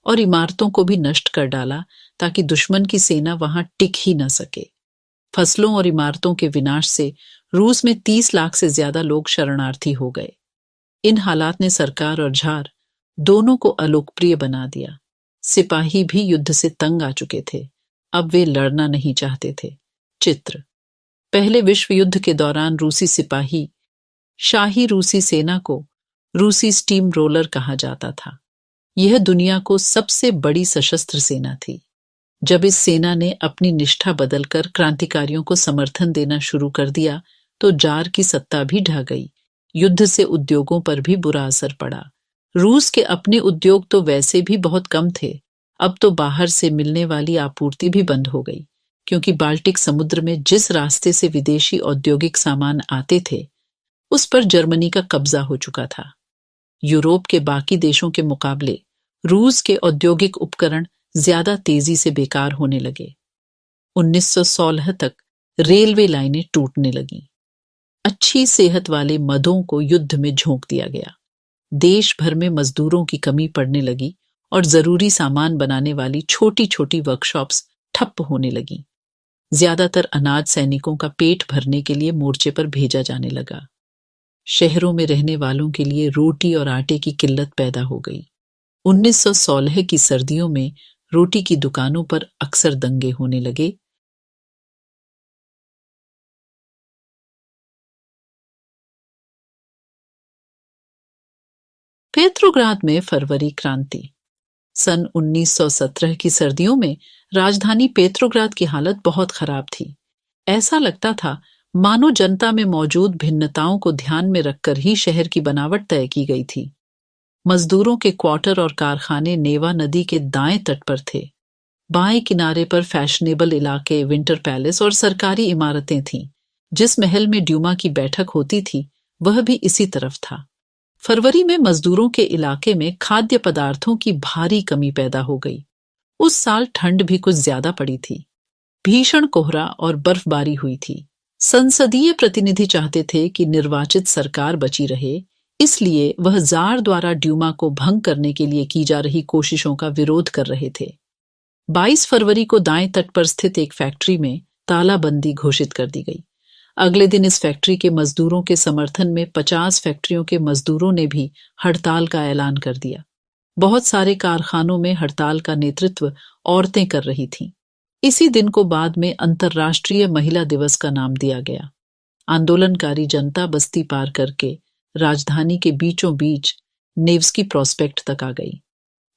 और इमारतों को भी नष्ट कर डाला, ताकि दुश्मन की सेना वहां टिक ही न सके। फसलों और इमारतों के विनाश से रूस में 30 लाख से ज्यादा लोग शरणार्थी हो गए। इन हालात ने सरकार और झार दोनों को अलोकप्रिय बना दिया। सिपाही भी युद्ध से तंग आ चुके थे। अब वे लड़ना नहीं चाहते थे। चित्र: पहले विश्व युद्ध के दौरान रूसी सिपाही शाही रूसी सेना को रूसी स्टीम रोलर कहा जाता था। यह दुनिया को सबसे बड़ी सशस्त्र सेना थी। जब इस सेना ने अपनी निष्ठा बदलकर क्रांतिकारियों को समर्थन देना शुरू कर दिया, तो जार की सत्ता भी ढह गई। युद्ध से उद्योगों पर भी बुरा असर पड़ा। रूस के अपने उद्योग तो वैसे भी बहुत कम थे, अब तो बाहर से मिलने वाली आपूर्ति भी बंद हो गई, क्योंकि बाल्टिक समुद्र में जिस रास्ते से विदेशी औद्योगिक सामान आते थे, उस पर जर्मनी का कब्जा हो चुका था। यूरोप के बाकी देशों के मुकाबले रूस के औद्योगिक उपकरण ज्यादा तेजी से बेकार होने लगे। 1916 तक रेलवे लाइनें टूटने लगीं। अच्छी सेहत वाले मदों को युद्ध में झोंक दिया गया। देश भर में मजदूरों की कमी पड़ने लगी और जरूरी सामान बनाने वाली छोटी छोटी वर्कशॉप्स ठप होने लगीं। ज्यादातर अनाज सैनिकों का पेट भरने के लिए मोर्चे पर भेजा जाने लगा। शहरों में रहने वालों के लिए रोटी और आटे की किल्लत पैदा हो गई। 1916 की सर्दियों में रोटी की दुकानों पर अक्सर दंगे होने लगे। पेट्रोग्राद में फरवरी क्रांति। सन 1917 की सर्दियों में राजधानी पेट्रोग्राद की हालत बहुत खराब थी। ऐसा लगता था मानो जनता में मौजूद भिन्नताओं को ध्यान में रखकर ही शहर की बनावट तय की गई थी। मजदूरों के क्वार्टर और कारखाने नेवा नदी के दाएं तट पर थे। बाएं किनारे पर फैशनेबल इलाके, विंटर पैलेस और सरकारी इमारतें थीं। जिस महल में ड्यूमा की बैठक होती थी, वह भी इसी तरफ था। फरवरी में मजदूरों के इलाके में खाद्य पदार्थों की भारी कमी पैदा हो गई। उस साल ठंड भी कुछ ज्यादा पड़ी थी। भीषण कोहरा और बर्फबारी हुई थी। संसदीय प्रतिनिधि चाहते थे कि निर्वाचित सरकार बची रहे, इसलिए वह जार द्वारा ड्यूमा को भंग करने के लिए की जा रही कोशिशों का विरोध कर रहे थे। 22 फरवरी को दाएं तट पर स्थित एक फैक्ट्री में तालाबंदी घोषित कर दी गई। अगले दिन इस फैक्ट्री के मजदूरों के समर्थन में 50 फैक्ट्रियों के मजदूरों ने भी हड़ताल का ऐलान कर दिया। बहुत सारे कारखानों में हड़ताल का नेतृत्व औरतें कर रही थीं। इसी दिन को बाद में अंतर्राष्ट्रीय महिला दिवस का नाम दिया गया। आंदोलनकारी जनता बस्ती पार करके राजधानी के बीचों बीच नेव्स्की प्रॉस्पेक्ट तक आ गई।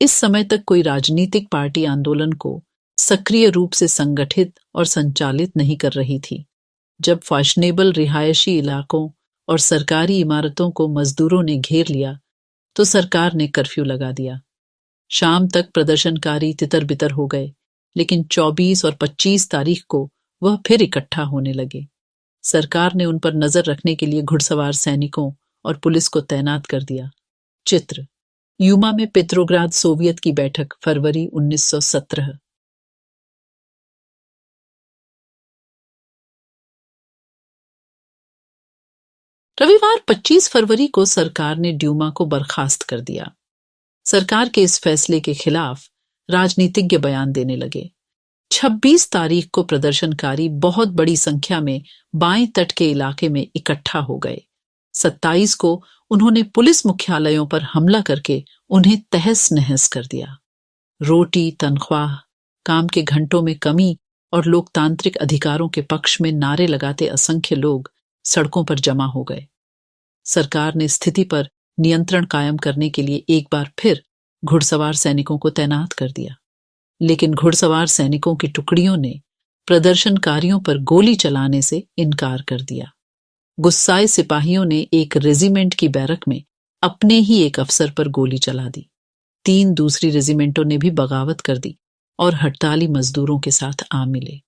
इस समय तक कोई राजनीतिक पार्टी आंदोलन को सक्रिय रूप से संगठित और संचालित नहीं कर रही थी। जब फैशनेबल रिहायशी इलाकों और सरकारी इमारतों को मजदूरों ने घेर लिया, तो सरकार ने कर्फ्यू लगा दिया। शाम तक प्रदर्शनकारी तितर बितर हो गए। लेकिन 24 और 25 तारीख को वह फिर इकट्ठा होने लगे। सरकार ने उन पर नजर रखने के लिए घुड़सवार सैनिकों और पुलिस को तैनात कर दिया। चित्र यूमा में पेट्रोग्राद सोवियत की बैठक फरवरी 1917। रविवार 25 फरवरी को सरकार ने ड्यूमा को बर्खास्त कर दिया। सरकार के इस फैसले के खिलाफ राजनीतिज्ञ बयान देने लगे। 26 तारीख को प्रदर्शनकारी बहुत बड़ी संख्या में बाएं तट के इलाके में इकट्ठा हो गए। 27 को उन्होंने पुलिस मुख्यालयों पर हमला करके उन्हें तहस नहस कर दिया। रोटी, तनख्वाह, काम के घंटों में कमी और लोकतांत्रिक अधिकारों के पक्ष में नारे लगाते असंख्य लोग सड़कों पर जमा हो गए। सरकार ने स्थिति पर नियंत्रण कायम करने के लिए एक बार फिर घुड़सवार सैनिकों को तैनात कर दिया, लेकिन घुड़सवार सैनिकों की टुकड़ियों ने प्रदर्शनकारियों पर गोली चलाने से इनकार कर दिया। गुस्साए सिपाहियों ने एक रेजिमेंट की बैरक में अपने ही एक अफसर पर गोली चला दी। 3 दूसरी रेजिमेंटों ने भी बगावत कर दी और हड़ताली मजदूरों के साथ आ मिले।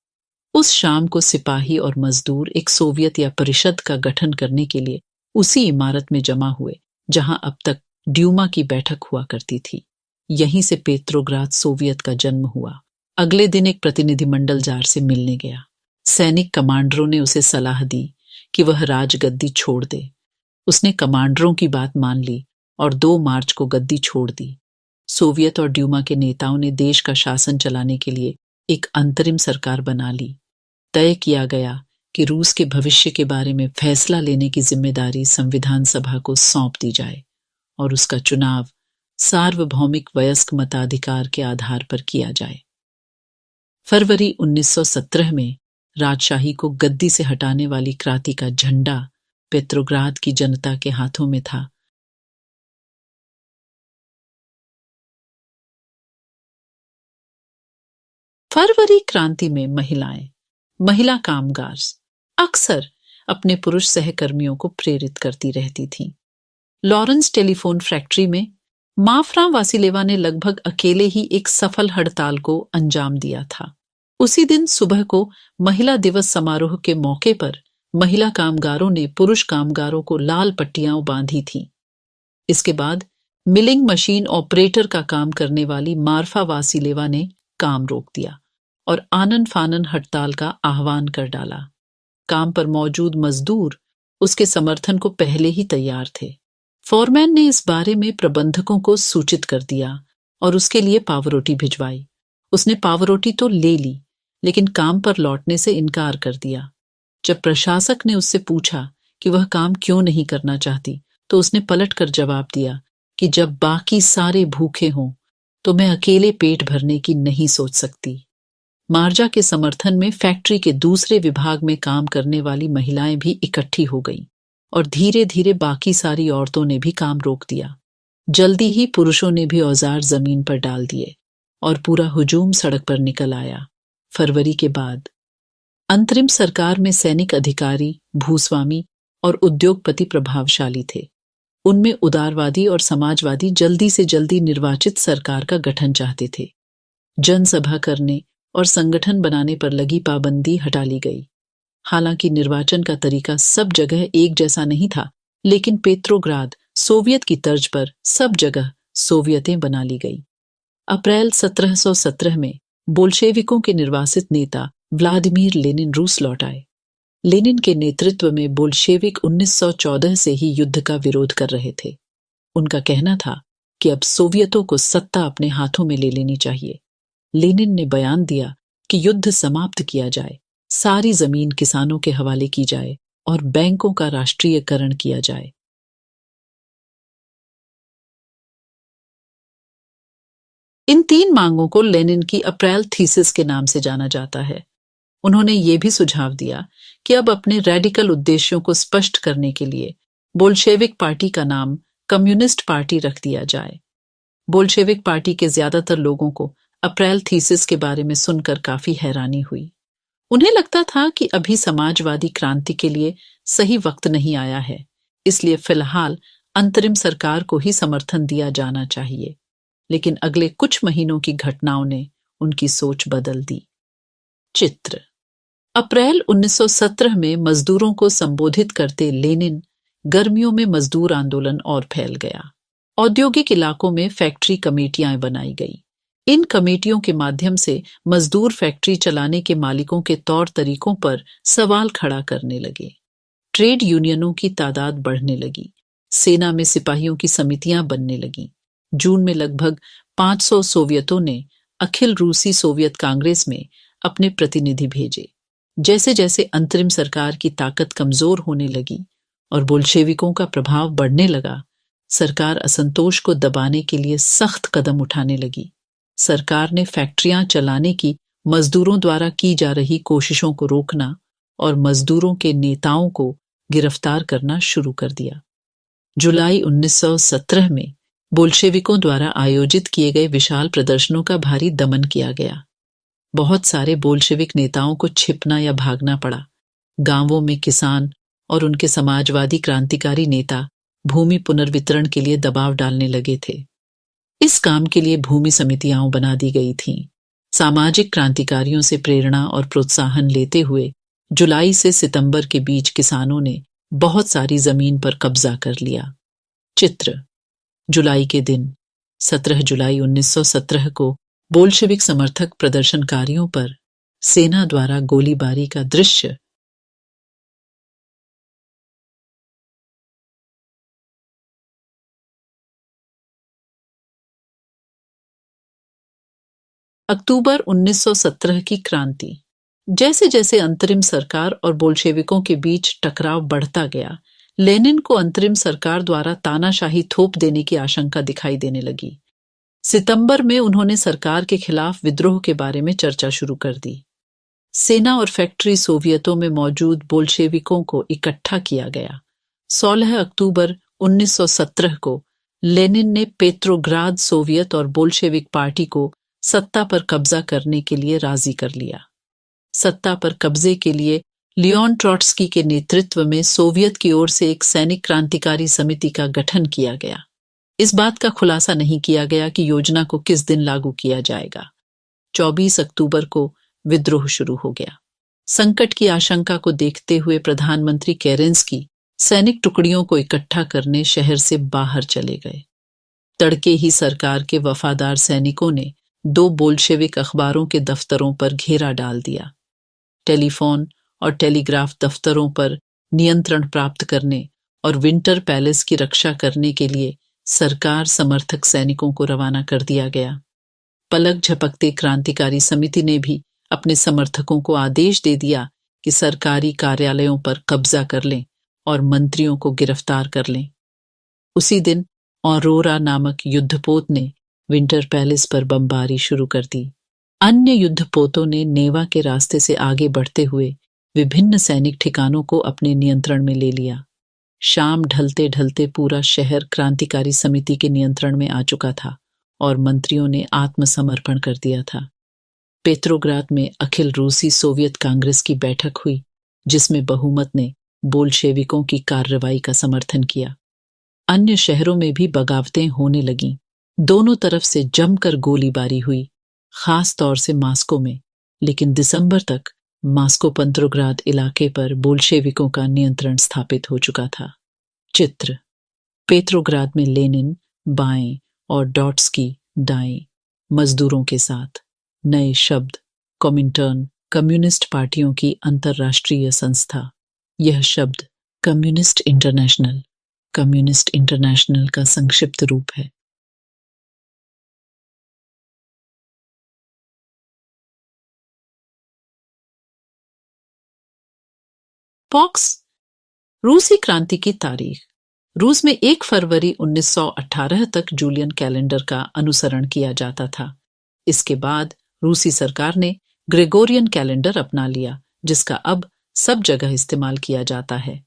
उस शाम को सिपाही और मजदूर एक सोवियत या परिषद का गठन करने के लिए उसी इमारत में जमा हुए जहां अब तक ड्यूमा की बैठक हुआ करती थी। यहीं से पेट्रोग्राद सोवियत का जन्म हुआ। अगले दिन एक प्रतिनिधिमंडल जार से मिलने गया। सैनिक कमांडरों ने उसे सलाह दी कि वह राजगद्दी छोड़ दे। उसने कमांडरों की बात मान ली और 2 मार्च को गद्दी छोड़ दी। सोवियत और ड्यूमा के नेताओं ने देश का शासन चलाने के लिए एक अंतरिम सरकार बना ली। तय किया गया कि रूस के भविष्य के बारे में फैसला लेने की जिम्मेदारी संविधान सभा को सौंप दी जाए और उसका चुनाव सार्वभौमिक वयस्क मताधिकार के आधार पर किया जाए। फरवरी 1917 में राजशाही को गद्दी से हटाने वाली क्रांति का झंडा पेट्रोग्राद की जनता के हाथों में था। फरवरी क्रांति में महिला कामगार अक्सर अपने पुरुष सहकर्मियों को प्रेरित करती रहती थीं। लॉरेंस टेलीफोन फैक्ट्री में माफ्रा वासिलेवा ने लगभग अकेले ही एक सफल हड़ताल को अंजाम दिया था। उसी दिन सुबह को महिला दिवस समारोह के मौके पर महिला कामगारों ने पुरुष कामगारों को लाल पट्टियां बांधी थीं। इसके बाद मिलिंग मशीन ऑपरेटर का काम करने वाली मार्फा वासिलेवा ने काम रोक दिया और आनन फानन हड़ताल का आह्वान कर डाला। काम पर मौजूद मजदूर उसके समर्थन को पहले ही तैयार थे। फोरमैन ने इस बारे में प्रबंधकों को सूचित कर दिया और उसके लिए पावरोटी भिजवाई। उसने पावरोटी तो ले ली, लेकिन काम पर लौटने से इनकार कर दिया। जब प्रशासक ने उससे पूछा कि वह काम क्यों नहीं करना चाहती, तो उसने पलटकर जवाब दिया कि जब बाकी सारे भूखे हों तो मैं अकेले पेट भरने की नहीं सोच सकती। मार्जा के समर्थन में फैक्ट्री के दूसरे विभाग में काम करने वाली महिलाएं भी इकट्ठी हो गईं और धीरे धीरे बाकी सारी औरतों ने भी काम रोक दिया। जल्दी ही पुरुषों ने भी औजार जमीन पर डाल दिए और पूरा हुजूम सड़क पर निकल आया। फरवरी के बाद अंतरिम सरकार में सैनिक अधिकारी, भूस्वामी और उद्योगपति प्रभावशाली थे। उनमें उदारवादी और समाजवादी जल्दी से जल्दी निर्वाचित सरकार का गठन चाहते थे। जनसभा करने और संगठन बनाने पर लगी पाबंदी हटा ली गई। हालांकि निर्वाचन का तरीका सब जगह एक जैसा नहीं था, लेकिन पेट्रोग्राद सोवियत की तर्ज पर सब जगह सोवियतें बना ली गई। अप्रैल 1717 में बोल्शेविकों के निर्वासित नेता व्लादिमीर लेनिन रूस लौट आए। लेनिन के नेतृत्व में बोल्शेविक 1914 से ही युद्ध का विरोध कर रहे थे। उनका कहना था कि अब सोवियतों को सत्ता अपने हाथों में ले लेनी चाहिए। लेनिन ने बयान दिया कि युद्ध समाप्त किया जाए, सारी जमीन किसानों के हवाले की जाए और बैंकों का राष्ट्रीयकरण किया जाए। इन 3 मांगों को लेनिन की अप्रैल थीसिस के नाम से जाना जाता है। उन्होंने ये भी सुझाव दिया कि अब अपने रेडिकल उद्देश्यों को स्पष्ट करने के लिए बोल्शेविक पार्टी का नाम कम्युनिस्ट पार्टी रख दिया जाए। बोल्शेविक पार्टी के ज्यादातर लोगों को अप्रैल थीसिस के बारे में सुनकर काफी हैरानी हुई। उन्हें लगता था कि अभी समाजवादी क्रांति के लिए सही वक्त नहीं आया है, इसलिए फिलहाल अंतरिम सरकार को ही समर्थन दिया जाना चाहिए। लेकिन अगले कुछ महीनों की घटनाओं ने उनकी सोच बदल दी। चित्र। अप्रैल 1917 में मजदूरों को संबोधित करते लेनिन गर्मियों में मजदूर आंदोलन और फैल गया। औद्योगिक इलाकों में फैक्ट्री कमेटियां बनाई गई। इन कमेटियों के माध्यम से मजदूर फैक्ट्री चलाने के मालिकों के तौर तरीकों पर सवाल खड़ा करने लगे। ट्रेड यूनियनों की तादाद बढ़ने लगी। सेना में सिपाहियों की समितियां बनने लगीं। जून में लगभग 500 सोवियतों ने अखिल रूसी सोवियत कांग्रेस में अपने प्रतिनिधि भेजे। जैसे जैसे अंतरिम सरकार की ताकत कमजोर होने लगी और बोल्शेविकों का प्रभाव बढ़ने लगा, सरकार असंतोष को दबाने के लिए सख्त कदम उठाने लगी। सरकार ने फैक्ट्रियां चलाने की मजदूरों द्वारा की जा रही कोशिशों को रोकना और मजदूरों के नेताओं को गिरफ्तार करना शुरू कर दिया। जुलाई 1917 में बोल्शेविकों द्वारा आयोजित किए गए विशाल प्रदर्शनों का भारी दमन किया गया। बहुत सारे बोल्शेविक नेताओं को छिपना या भागना पड़ा। गांवों में किसान और उनके समाजवादी क्रांतिकारी नेता भूमि पुनर्वितरण के लिए दबाव डालने लगे थे। इस काम के लिए भूमि समितियां बना दी गई थीं। सामाजिक क्रांतिकारियों से प्रेरणा और प्रोत्साहन लेते हुए जुलाई से सितंबर के बीच किसानों ने बहुत सारी जमीन पर कब्जा कर लिया। चित्र। जुलाई के दिन 17 जुलाई 1917 को बोल्शेविक समर्थक प्रदर्शनकारियों पर सेना द्वारा गोलीबारी का दृश्य। अक्टूबर 1917 की क्रांति। जैसे जैसे अंतरिम सरकार और बोल्शेविकों के बीच टकराव बढ़ता गया, लेनिन को अंतरिम सरकार द्वारा तानाशाही थोप देने की आशंका दिखाई देने लगी। सितंबर में उन्होंने सरकार के खिलाफ विद्रोह के बारे में चर्चा शुरू कर दी। सेना और फैक्ट्री सोवियतों में मौजूद बोल्शेविकों को इकट्ठा किया गया। 16 अक्टूबर 1917 को लेनिन ने पेट्रोग्राद सोवियत और बोल्शेविक पार्टी को सत्ता पर कब्जा करने के लिए राजी कर लिया। सत्ता पर कब्जे के लिए लियोन ट्रॉट्स्की के नेतृत्व में सोवियत की ओर से एक सैनिक क्रांतिकारी समिति का गठन किया गया। इस बात का खुलासा नहीं किया गया कि योजना को किस दिन लागू किया जाएगा। 24 अक्टूबर को विद्रोह शुरू हो गया। संकट की आशंका को देखते हुए प्रधानमंत्री केरेंस्की सैनिक टुकड़ियों को इकट्ठा करने शहर से बाहर चले गए। तड़के ही सरकार के वफादार सैनिकों ने 2 बोल्शेविक अखबारों के दफ्तरों पर घेरा डाल दिया। टेलीफोन और टेलीग्राफ दफ्तरों पर नियंत्रण प्राप्त करने और विंटर पैलेस की रक्षा करने के लिए सरकार समर्थक सैनिकों को रवाना कर दिया गया। पलक झपकते क्रांतिकारी समिति ने भी अपने समर्थकों को आदेश दे दिया कि सरकारी कार्यालयों पर कब्जा कर लें और मंत्रियों को गिरफ्तार कर लें। उसी दिन औरोरा नामक युद्धपोत ने विंटर पैलेस पर बमबारी शुरू कर दी। अन्य युद्धपोतों ने नेवा के रास्ते से आगे बढ़ते हुए विभिन्न सैनिक ठिकानों को अपने नियंत्रण में ले लिया। शाम ढलते ढलते पूरा शहर क्रांतिकारी समिति के नियंत्रण में आ चुका था और मंत्रियों ने आत्मसमर्पण कर दिया था। पेट्रोग्राद में अखिल रूसी सोवियत कांग्रेस की बैठक हुई, जिसमें बहुमत ने बोल्शेविकों की कार्रवाई का समर्थन किया। अन्य शहरों में भी बगावतें होने लगीं। दोनों तरफ से जमकर गोलीबारी हुई, खास तौर से मास्को में, लेकिन दिसंबर तक मास्को पेट्रोग्राद इलाके पर बोल्शेविकों का नियंत्रण स्थापित हो चुका था। चित्र। पेट्रोग्राद में लेनिन बाएं और ट्रॉट्स्की दाएं मजदूरों के साथ। नए शब्द कॉमिंटर्न, कम्युनिस्ट पार्टियों की अंतर्राष्ट्रीय संस्था। यह शब्द कम्युनिस्ट इंटरनेशनल का संक्षिप्त रूप है। पॉक्स। रूसी क्रांति की तारीख। रूस में 1 फरवरी 1918 तक जूलियन कैलेंडर का अनुसरण किया जाता था। इसके बाद रूसी सरकार ने ग्रेगोरियन कैलेंडर अपना लिया, जिसका अब सब जगह इस्तेमाल किया जाता है।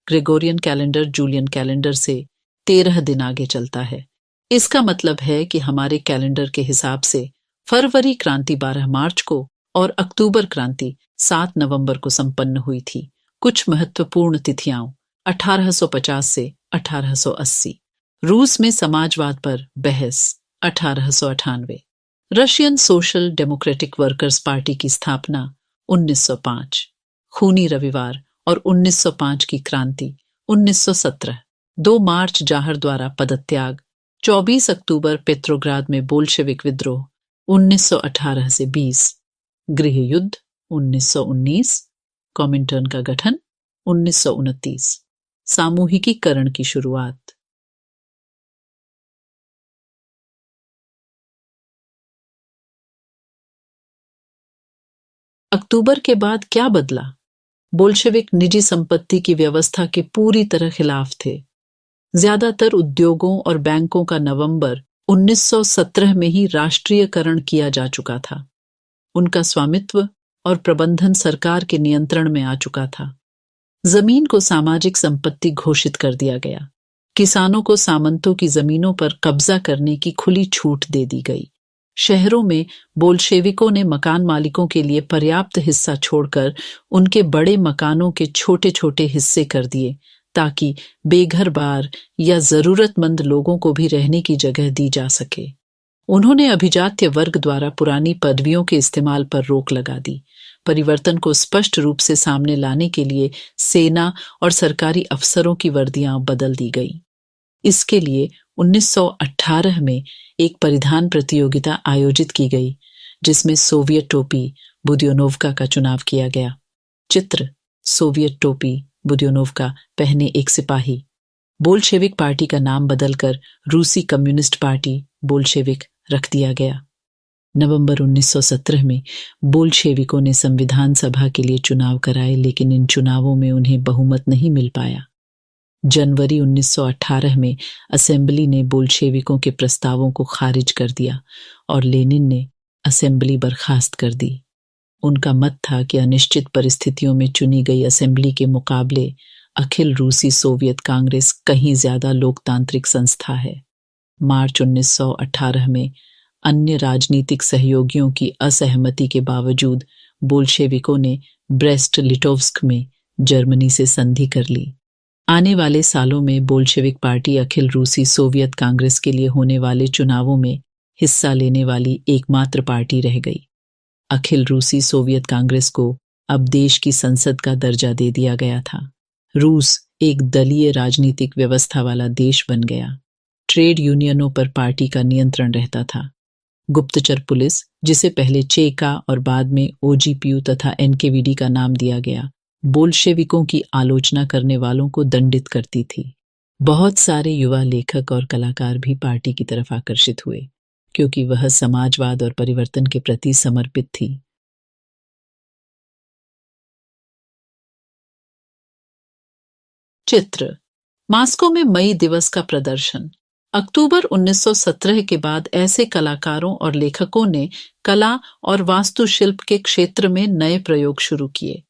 ग्रेगोरियन कैलेंडर जूलियन कैलेंडर से 13 दिन आगे चलता है। इसका मतलब है कि हमारे कैलेंडर के हिसाब से फरवरी क्रांति 12 मार्च को और अक्टूबर क्रांति 7 नवंबर को संपन्न हुई थी। कुछ महत्वपूर्ण तिथियां 1850 से 1880। रूस में समाजवाद पर बहस 1898। Russian social democratic workers party की स्थापना 1905, खूनी रविवार और 1905 की क्रांति 1917, 2 मार्च जाहर द्वारा पदत्याग, 24 अक्टूबर पेट्रोग्राद में बोल्शेविक विद्रोह 1918 से 20, गृह युद्ध 1919, कॉमिंटर्न का गठन 1929, सामूहिकीकरण की शुरुआत। अक्टूबर के बाद क्या बदला? बोल्शेविक निजी संपत्ति की व्यवस्था के पूरी तरह खिलाफ थे। ज्यादातर उद्योगों और बैंकों का नवंबर 1917 में ही राष्ट्रीयकरण किया जा चुका था। उनका स्वामित्व और प्रबंधन सरकार के नियंत्रण में आ चुका था। जमीन को सामाजिक संपत्ति घोषित कर दिया गया। किसानों को सामंतों की जमीनों पर कब्जा करने की खुली छूट दे दी गई। शहरों में बोल्शेविकों ने मकान मालिकों के लिए पर्याप्त हिस्सा छोड़कर उनके बड़े मकानों के छोटे छोटे हिस्से कर दिए, ताकि बेघर बार या जरूरतमंद लोगों को भी रहने की जगह दी जा सके। उन्होंने अभिजात्य वर्ग द्वारा पुरानी पदवियों के इस्तेमाल पर रोक लगा दी। परिवर्तन को स्पष्ट रूप से सामने लाने के लिए सेना और सरकारी अफसरों की वर्दियां बदल दी गई। इसके लिए 1918 में एक परिधान प्रतियोगिता आयोजित की गई, जिसमें सोवियत टोपी बुद्योनोवका का चुनाव किया गया। चित्र: सोवियत टोपी बुद्योनोवका पहने एक सिपाही। बोल्शेविक पार्टी का नाम बदलकर रूसी कम्युनिस्ट पार्टी बोल्शेविक रख दिया गया। नवंबर 1917 में बोल्शेविकों ने संविधान सभा के लिए चुनाव कराए, लेकिन इन चुनावों में उन्हें बहुमत नहीं मिल पाया। जनवरी 1918 में असेंबली ने बोल्शेविकों के प्रस्तावों को खारिज कर दिया और लेनिन ने असेंबली बर्खास्त कर दी। उनका मत था कि अनिश्चित परिस्थितियों में चुनी गई असेंबली के मुकाबले अखिल रूसी सोवियत कांग्रेस कहीं ज्यादा लोकतांत्रिक संस्था है। मार्च 1918 में अन्य राजनीतिक सहयोगियों की असहमति के बावजूद बोल्शेविकों ने ब्रेस्ट लिटोव्स्क में जर्मनी से संधि कर ली। आने वाले सालों में बोल्शेविक पार्टी अखिल रूसी सोवियत कांग्रेस के लिए होने वाले चुनावों में हिस्सा लेने वाली एकमात्र पार्टी रह गई। अखिल रूसी सोवियत कांग्रेस को अब देश की संसद का दर्जा दे दिया गया था। रूस एक दलीय राजनीतिक व्यवस्था वाला देश बन गया। ट्रेड यूनियनों पर पार्टी का नियंत्रण रहता था। गुप्तचर पुलिस, जिसे पहले चेका और बाद में ओजीपीयू तथा एनकेवीडी का नाम दिया गया, बोल्शेविकों की आलोचना करने वालों को दंडित करती थी। बहुत सारे युवा लेखक और कलाकार भी पार्टी की तरफ आकर्षित हुए, क्योंकि वह समाजवाद और परिवर्तन के प्रति समर्पित थी। चित्र: मास्को में मई दिवस का प्रदर्शन। अक्टूबर 1917 के बाद ऐसे कलाकारों और लेखकों ने कला और वास्तुशिल्प के क्षेत्र में नए प्रयोग शुरू किए,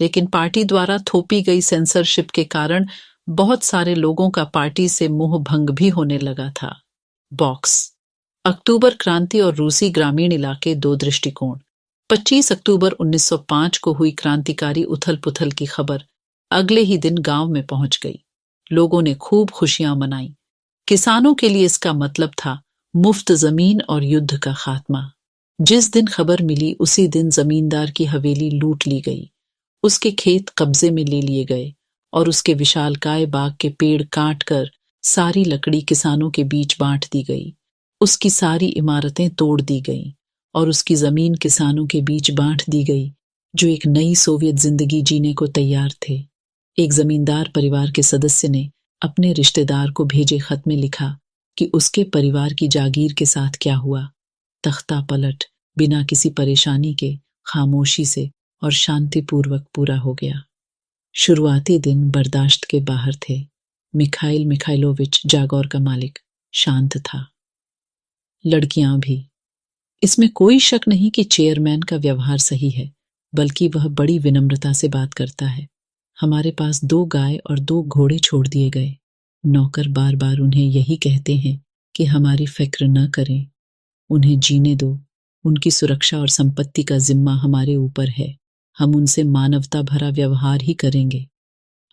लेकिन पार्टी द्वारा थोपी गई सेंसरशिप के कारण बहुत सारे लोगों का पार्टी से मोह भंग भी होने लगा था। बॉक्स: अक्टूबर क्रांति और रूसी ग्रामीण इलाके, 2 दृष्टिकोण। 25 अक्टूबर 1905 को हुई क्रांतिकारी उथल पुथल की खबर अगले ही दिन गांव में पहुंच गई। लोगों ने खूब खुशियां मनाई। किसानों के लिए इसका मतलब था मुफ्त जमीन और युद्ध का खात्मा। जिस दिन खबर मिली उसी दिन जमींदार की हवेली लूट ली गई, उसके खेत कब्जे में ले लिए गए और उसके विशालकाय बाग के पेड़ काट कर सारी लकड़ी किसानों के बीच बांट दी गई। उसकी सारी इमारतें तोड़ दी गईं और उसकी जमीन किसानों के बीच बांट दी गई, जो एक नई सोवियत जिंदगी जीने को तैयार थे। एक जमींदार परिवार के सदस्य ने अपने रिश्तेदार को भेजे खत में लिखा कि उसके परिवार की जागीर के साथ क्या हुआ। तख्ता पलट बिना किसी परेशानी के, खामोशी से और शांतिपूर्वक पूरा हो गया। शुरुआती दिन बर्दाश्त के बाहर थे। मिखाइल मिखाइलोविच, जागौर का मालिक, शांत था। लड़कियां भी। इसमें कोई शक नहीं कि चेयरमैन का व्यवहार सही है, बल्कि वह बड़ी विनम्रता से बात करता है। हमारे पास 2 गाय और 2 घोड़े छोड़ दिए गए। नौकर बार बार उन्हें यही कहते हैं कि हमारी फिक्र न करें, उन्हें जीने दो। उनकी सुरक्षा और संपत्ति का जिम्मा हमारे ऊपर है। हम उनसे मानवता भरा व्यवहार ही करेंगे।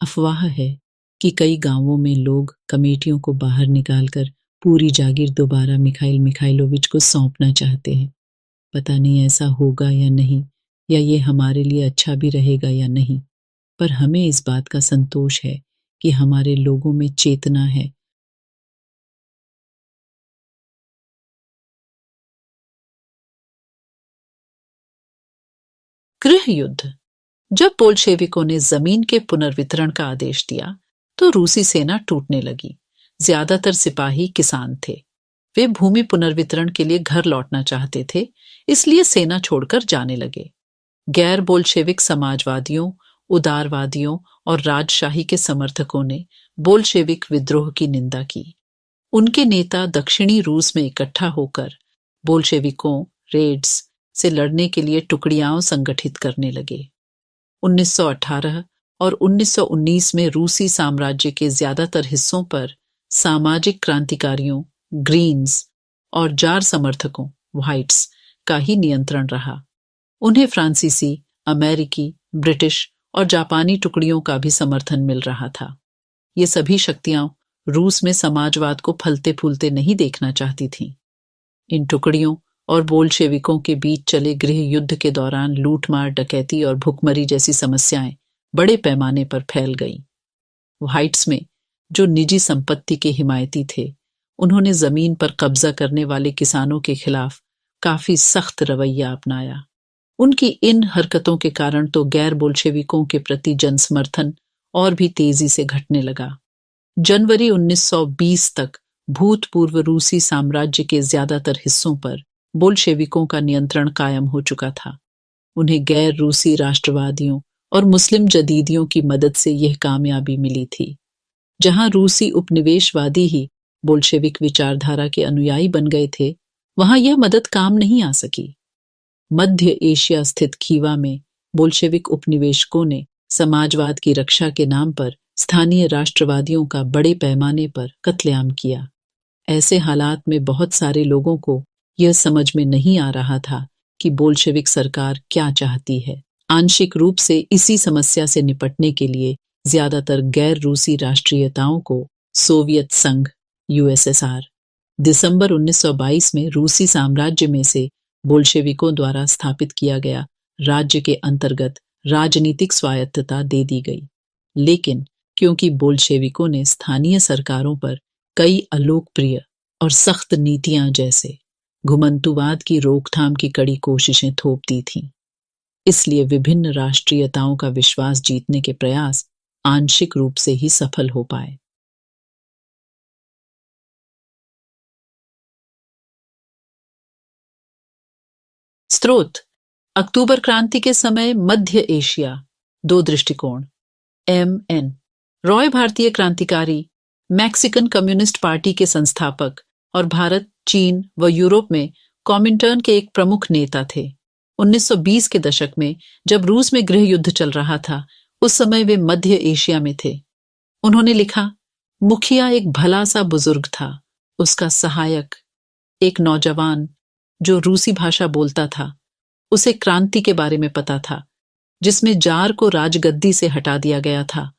अफवाह है कि कई गांवों में लोग कमेटियों को बाहर निकालकर पूरी जागीर दोबारा मिखाइल मिखाइलोविच को सौंपना चाहते हैं। पता नहीं ऐसा होगा या नहीं, या ये हमारे लिए अच्छा भी रहेगा या नहीं, पर हमें इस बात का संतोष है कि हमारे लोगों में चेतना है। गृह युद्ध। जब बोल्शेविकों ने जमीन के पुनर्वितरण का आदेश दिया तो रूसी सेना टूटने लगी। ज्यादातर सिपाही किसान थे। वे भूमि पुनर्वितरण के लिए घर लौटना चाहते थे, इसलिए सेना छोड़कर जाने लगे। गैर बोल्शेविक समाजवादियों, उदारवादियों और राजशाही के समर्थकों ने बोल्शेविक विद्रोह की निंदा की। उनके नेता दक्षिणी रूस में इकट्ठा होकर बोल्शेविकों रेड्स से लड़ने के लिए टुकड़ियां संगठित करने लगे। 1918 और 1919 में रूसी साम्राज्य के ज्यादातर हिस्सों पर सामाजिक क्रांतिकारियों ग्रीन्स और जार समर्थकों व्हाइट्स का ही नियंत्रण रहा। उन्हें फ्रांसीसी, अमेरिकी, ब्रिटिश और जापानी टुकड़ियों का भी समर्थन मिल रहा था। ये सभी शक्तियां रूस में समाजवाद को फलते फूलते नहीं देखना चाहती थीं। इन टुकड़ियों और बोल्शेविकों के बीच चले गृह युद्ध के दौरान लूटमार, डकैती और भुखमरी जैसी समस्याएं बड़े पैमाने पर फैल गईं। व्हाइट्स में, जो निजी संपत्ति के हिमायती थे, उन्होंने जमीन पर कब्जा करने वाले किसानों के खिलाफ काफी सख्त रवैया अपनाया। उनकी इन हरकतों के कारण तो गैर बोल्शेविकों के प्रति जनसमर्थन और भी तेजी से घटने लगा। जनवरी 1920 तक भूतपूर्व रूसी साम्राज्य के ज्यादातर हिस्सों पर बोल्शेविकों का नियंत्रण कायम हो चुका था। उन्हें गैर रूसी राष्ट्रवादियों और मुस्लिम जदीदियों की मदद से यह कामयाबी मिली थी। जहां रूसी उपनिवेशवादी ही बोल्शेविक विचारधारा के अनुयायी बन गए थे, वहां यह मदद काम नहीं आ सकी। मध्य एशिया स्थित खीवा में बोल्शेविक उपनिवेशकों ने समाजवाद की रक्षा के नाम पर स्थानीय राष्ट्रवादियों का बड़े पैमाने पर कत्लेआम किया। ऐसे हालात में बहुत सारे लोगों को यह समझ में नहीं आ रहा था कि बोल्शेविक सरकार क्या चाहती है। आंशिक रूप से इसी समस्या से निपटने के लिए ज्यादातर गैर रूसी राष्ट्रीयताओं को सोवियत संघ यूएसएसआर दिसंबर 1922 में रूसी साम्राज्य में से बोल्शेविकों द्वारा स्थापित किया गया राज्य के अंतर्गत राजनीतिक स्वायत्तता दे दी गई। लेकिन क्योंकि बोल्शेविकों ने स्थानीय सरकारों पर कई अलोकप्रिय और सख्त नीतियां जैसे घुमंतुवाद की रोकथाम की कड़ी कोशिशें थोप दी थीं, इसलिए विभिन्न राष्ट्रीयताओं का विश्वास जीतने के प्रयास आंशिक रूप से ही सफल हो पाए। स्रोत: अक्टूबर क्रांति के समय मध्य एशिया, 2 दृष्टिकोण। M.N. रॉय भारतीय क्रांतिकारी, मैक्सिकन कम्युनिस्ट पार्टी के संस्थापक और भारत, चीन व यूरोप में कॉमिंटर्न के एक प्रमुख नेता थे। 1920 के दशक में जब रूस में गृह युद्ध चल रहा था, उस समय वे मध्य एशिया में थे। उन्होंने लिखा, मुखिया एक भला सा बुजुर्ग था। उसका सहायक, एक नौजवान जो रूसी भाषा बोलता था, उसे क्रांति के बारे में पता था जिसमें जार को राजगद्दी से हटा दिया गया था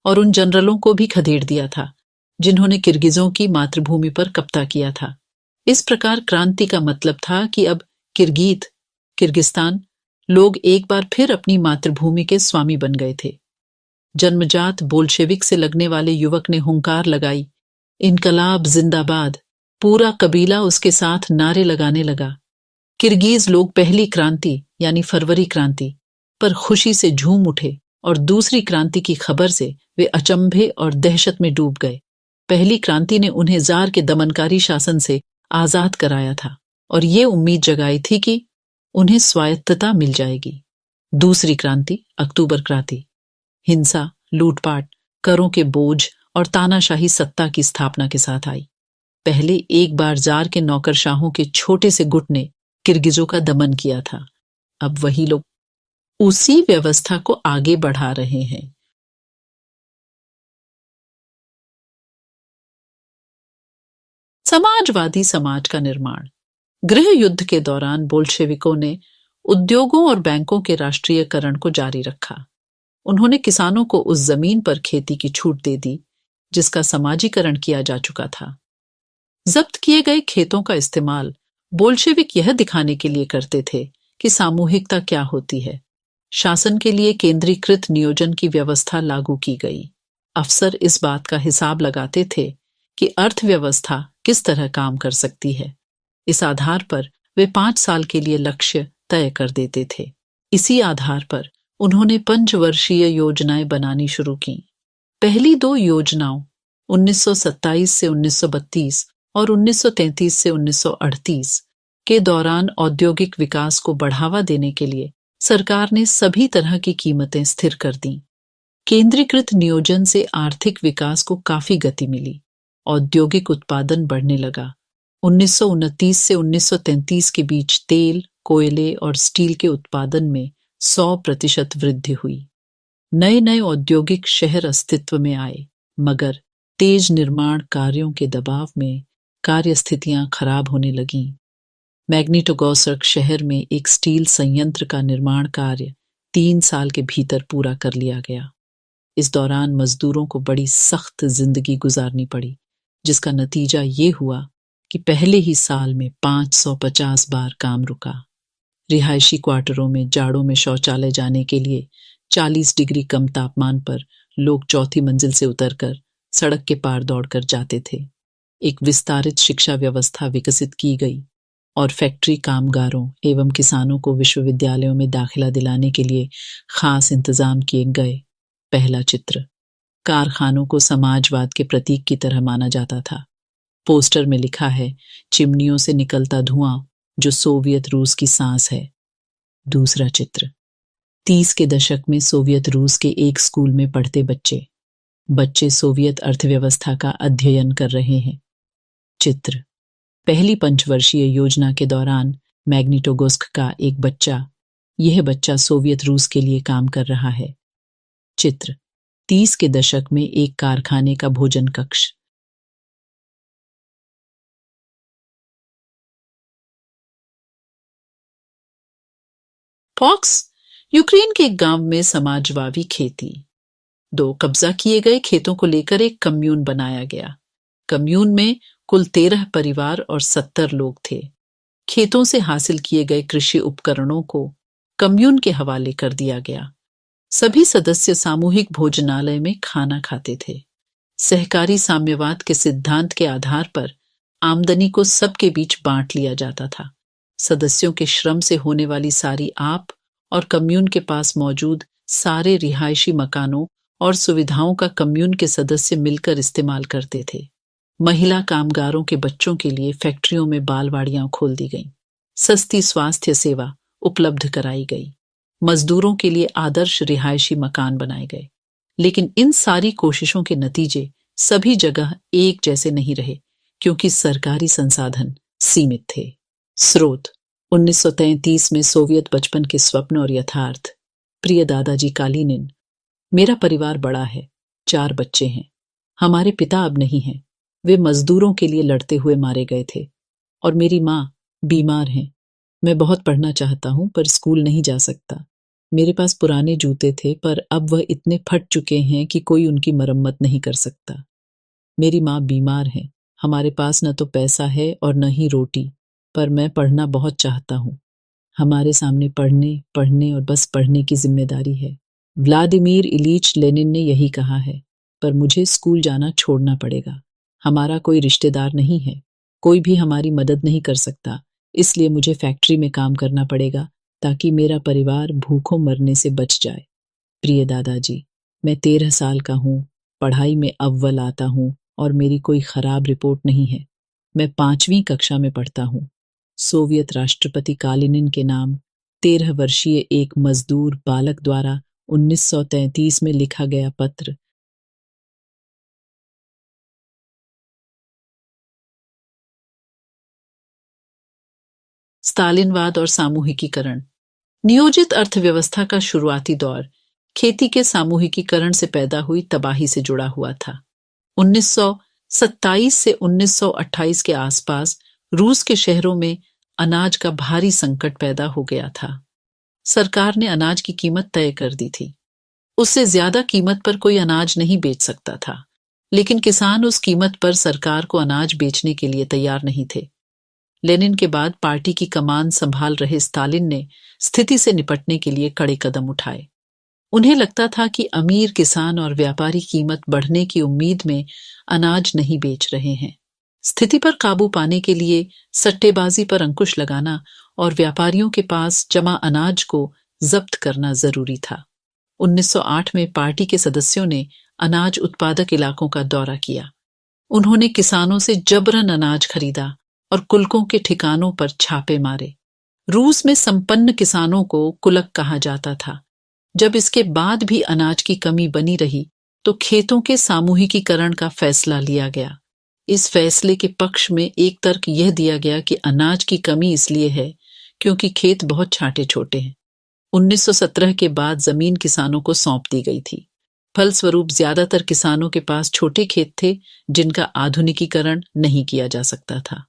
और उन जनरलों को भी खदेड़ दिया था जिन्होंने किर्गिजों की मातृभूमि पर कब्जा किया था। इस प्रकार क्रांति का मतलब था कि अब किर्गिस्तान लोग एक बार फिर अपनी मातृभूमि के स्वामी बन गए थे। जन्मजात बोल्शेविक से लगने वाले युवक ने हुंकार लगाई, इनकलाब जिंदाबाद। पूरा कबीला उसके साथ नारे लगाने लगा। किर्गिज लोग पहली क्रांति यानी फरवरी क्रांति पर खुशी से झूम उठे और दूसरी क्रांति की खबर से वे अचंभे और दहशत में डूब गए। पहली क्रांति ने उन्हें जार के दमनकारी शासन से आजाद कराया था और ये उम्मीद जगाई थी कि उन्हें स्वायत्तता मिल जाएगी। दूसरी क्रांति, अक्टूबर क्रांति, हिंसा, लूटपाट, करों के बोझ और तानाशाही सत्ता की स्थापना के साथ आई। पहले एक बार जार के नौकरशाहों के छोटे से गुट ने किर्गिजों का दमन किया था। अब वही लोग उसी व्यवस्था को आगे बढ़ा रहे हैं। समाजवादी समाज का निर्माण। गृह युद्ध के दौरान बोल्शेविकों ने उद्योगों और बैंकों के राष्ट्रीयकरण को जारी रखा। उन्होंने किसानों को उस जमीन पर खेती की छूट दे दी जिसका समाजीकरण किया जा चुका था। जब्त किए गए खेतों का इस्तेमाल बोल्शेविक यह दिखाने के लिए करते थे कि सामूहिकता क्या होती है। शासन के लिए केंद्रीकृत नियोजन की व्यवस्था लागू की गई। अफसर इस बात का हिसाब लगाते थे कि अर्थव्यवस्था किस तरह काम कर सकती है। इस आधार पर वे 5 साल के लिए लक्ष्य तय कर देते थे। इसी आधार पर उन्होंने पंचवर्षीय योजनाएं बनानी शुरू की। पहली 2 योजनाओं 1927 से 1932 और 1933 से 1938 के दौरान औद्योगिक विकास को बढ़ावा देने के लिए सरकार ने सभी तरह की कीमतें स्थिर कर दी। केंद्रीकृत नियोजन से आर्थिक विकास को काफी गति मिली। औद्योगिक उत्पादन बढ़ने लगा। 1929 से 1933 के बीच तेल, कोयले और स्टील के उत्पादन में 100% वृद्धि हुई। नए नए औद्योगिक शहर अस्तित्व में आए, मगर तेज निर्माण कार्यों के दबाव में कार्य स्थितियां खराब होने लगीं। मैग्निटोगोर्स्क शहर में एक स्टील संयंत्र का निर्माण कार्य 3 साल के भीतर पूरा कर लिया गया। इस दौरान मजदूरों को बड़ी सख्त जिंदगी गुजारनी पड़ी, जिसका नतीजा ये हुआ कि पहले ही साल में 550 बार काम रुका। रिहायशी क्वार्टरों में जाड़ों में शौचालय जाने के लिए 40 डिग्री कम तापमान पर लोग चौथी मंजिल से उतरकर सड़क के पार दौड़कर जाते थे। एक विस्तारित शिक्षा व्यवस्था विकसित की गई और फैक्ट्री कामगारों एवं किसानों को विश्वविद्यालयों में दाखिला दिलाने के लिए खास इंतजाम किए गए। पहला चित्र कारखानों को समाजवाद के प्रतीक की तरह माना जाता था। पोस्टर में लिखा है, चिमनियों से निकलता धुआं जो सोवियत रूस की सांस है। दूसरा चित्र 30 के दशक में सोवियत रूस के एक स्कूल में पढ़ते बच्चे सोवियत अर्थव्यवस्था का अध्ययन कर रहे हैं। चित्र पहली पंचवर्षीय योजना के दौरान मैग्निटोगोर्स्क का एक बच्चा, यह बच्चा सोवियत रूस के लिए काम कर रहा है। चित्र 30 के दशक में एक कारखाने का भोजन कक्ष। पॉक्स यूक्रेन के एक गांव में समाजवादी खेती। 2 कब्जा किए गए खेतों को लेकर एक कम्यून बनाया गया। कम्यून में कुल 13 परिवार और 70 लोग थे। खेतों से हासिल किए गए कृषि उपकरणों को कम्यून के हवाले कर दिया गया। सभी सदस्य सामूहिक भोजनालय में खाना खाते थे। सहकारी साम्यवाद के सिद्धांत के आधार पर आमदनी को सबके बीच बांट लिया जाता था। सदस्यों के श्रम से होने वाली सारी आप और कम्यून के पास मौजूद सारे रिहायशी मकानों और सुविधाओं का कम्यून के सदस्य मिलकर इस्तेमाल करते थे। महिला कामगारों के बच्चों के लिए फैक्ट्रियों में बालवाड़ियां खोल दी गईं। सस्ती स्वास्थ्य सेवा उपलब्ध कराई गई। मजदूरों के लिए आदर्श रिहायशी मकान बनाए गए। लेकिन इन सारी कोशिशों के नतीजे सभी जगह एक जैसे नहीं रहे, क्योंकि सरकारी संसाधन सीमित थे। स्रोत 1933 में सोवियत बचपन के स्वप्न और यथार्थ। प्रिय दादाजी कालिनिन। मेरा परिवार बड़ा है, 4 बच्चे हैं। हमारे पिता अब नहीं हैं। वे मजदूरों के लिए लड़ते हुए मारे गए थे और मेरी माँ बीमार हैं। मैं बहुत पढ़ना चाहता हूँ पर स्कूल नहीं जा सकता। मेरे पास पुराने जूते थे पर अब वह इतने फट चुके हैं कि कोई उनकी मरम्मत नहीं कर सकता। मेरी माँ बीमार है। हमारे पास न तो पैसा है और न ही रोटी, पर मैं पढ़ना बहुत चाहता हूँ। हमारे सामने पढ़ने और बस पढ़ने की जिम्मेदारी है। व्लादिमीर इलीच लेनिन ने यही कहा है, पर मुझे स्कूल जाना छोड़ना पड़ेगा। हमारा कोई रिश्तेदार नहीं है, कोई भी हमारी मदद नहीं कर सकता, इसलिए मुझे फैक्ट्री में काम करना पड़ेगा ताकि मेरा परिवार भूखों मरने से बच जाए। प्रिय दादाजी, मैं 13 साल का हूँ, पढ़ाई में अव्वल आता हूँ और मेरी कोई खराब रिपोर्ट नहीं है। मैं 5वीं कक्षा में पढ़ता हूँ। सोवियत राष्ट्रपति कालिनिन के नाम 13 वर्षीय एक मजदूर बालक द्वारा 1933 में लिखा गया पत्र। स्टालिनवाद और सामूहिकीकरण। नियोजित अर्थव्यवस्था का शुरुआती दौर खेती के सामूहिकीकरण से पैदा हुई तबाही से जुड़ा हुआ था। 1927 से 1928 के आसपास रूस के शहरों में अनाज का भारी संकट पैदा हो गया था। सरकार ने अनाज की कीमत तय कर दी थी। उससे ज्यादा कीमत पर कोई अनाज नहीं बेच सकता था। लेकिन किसान उस कीमत पर सरकार को अनाज बेचने के लिए तैयार नहीं थे। लेनिन के बाद पार्टी की कमान संभाल रहे स्टालिन ने स्थिति से निपटने के लिए कड़े कदम उठाए। उन्हें लगता था कि अमीर किसान और व्यापारी कीमत बढ़ने की उम्मीद में अनाज नहीं बेच रहे हैं। स्थिति पर काबू पाने के लिए सट्टेबाजी पर अंकुश लगाना और व्यापारियों के पास जमा अनाज को जब्त करना जरूरी था। 1908 में पार्टी के सदस्यों ने अनाज उत्पादक इलाकों का दौरा किया। उन्होंने किसानों से जबरन अनाज खरीदा और कुलकों के ठिकानों पर छापे मारे। रूस में संपन्न किसानों को कुलक कहा जाता था। जब इसके बाद भी अनाज की कमी बनी रही तो खेतों के सामूहिकीकरण का फैसला लिया गया। इस फैसले के पक्ष में एक तर्क यह दिया गया कि अनाज की कमी इसलिए है क्योंकि खेत बहुत छाटे छोटे हैं। 1917 के बाद जमीन किसानों को सौंप दी गई थी। फलस्वरूप ज्यादातर किसानों के पास छोटे खेत थे जिनका आधुनिकीकरण नहीं किया जा सकता था।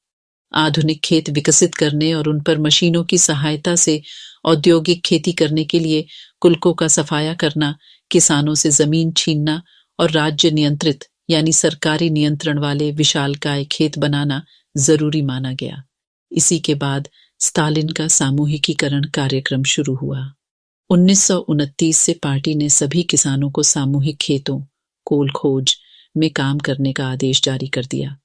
आधुनिक खेत विकसित करने और उन पर मशीनों की सहायता से औद्योगिक खेती करने के लिए कुलकों का सफाया करना, किसानों से जमीन छीनना और राज्य नियंत्रित यानी सरकारी नियंत्रण वाले विशालकाय खेत बनाना जरूरी माना गया। इसी के बाद स्टालिन का सामूहिकीकरण कार्यक्रम शुरू हुआ। 1929 से पार्टी ने सभी किसानों को सामूहिक खेतों, कोल खोज में काम करने का आदेश जारी कर दिया।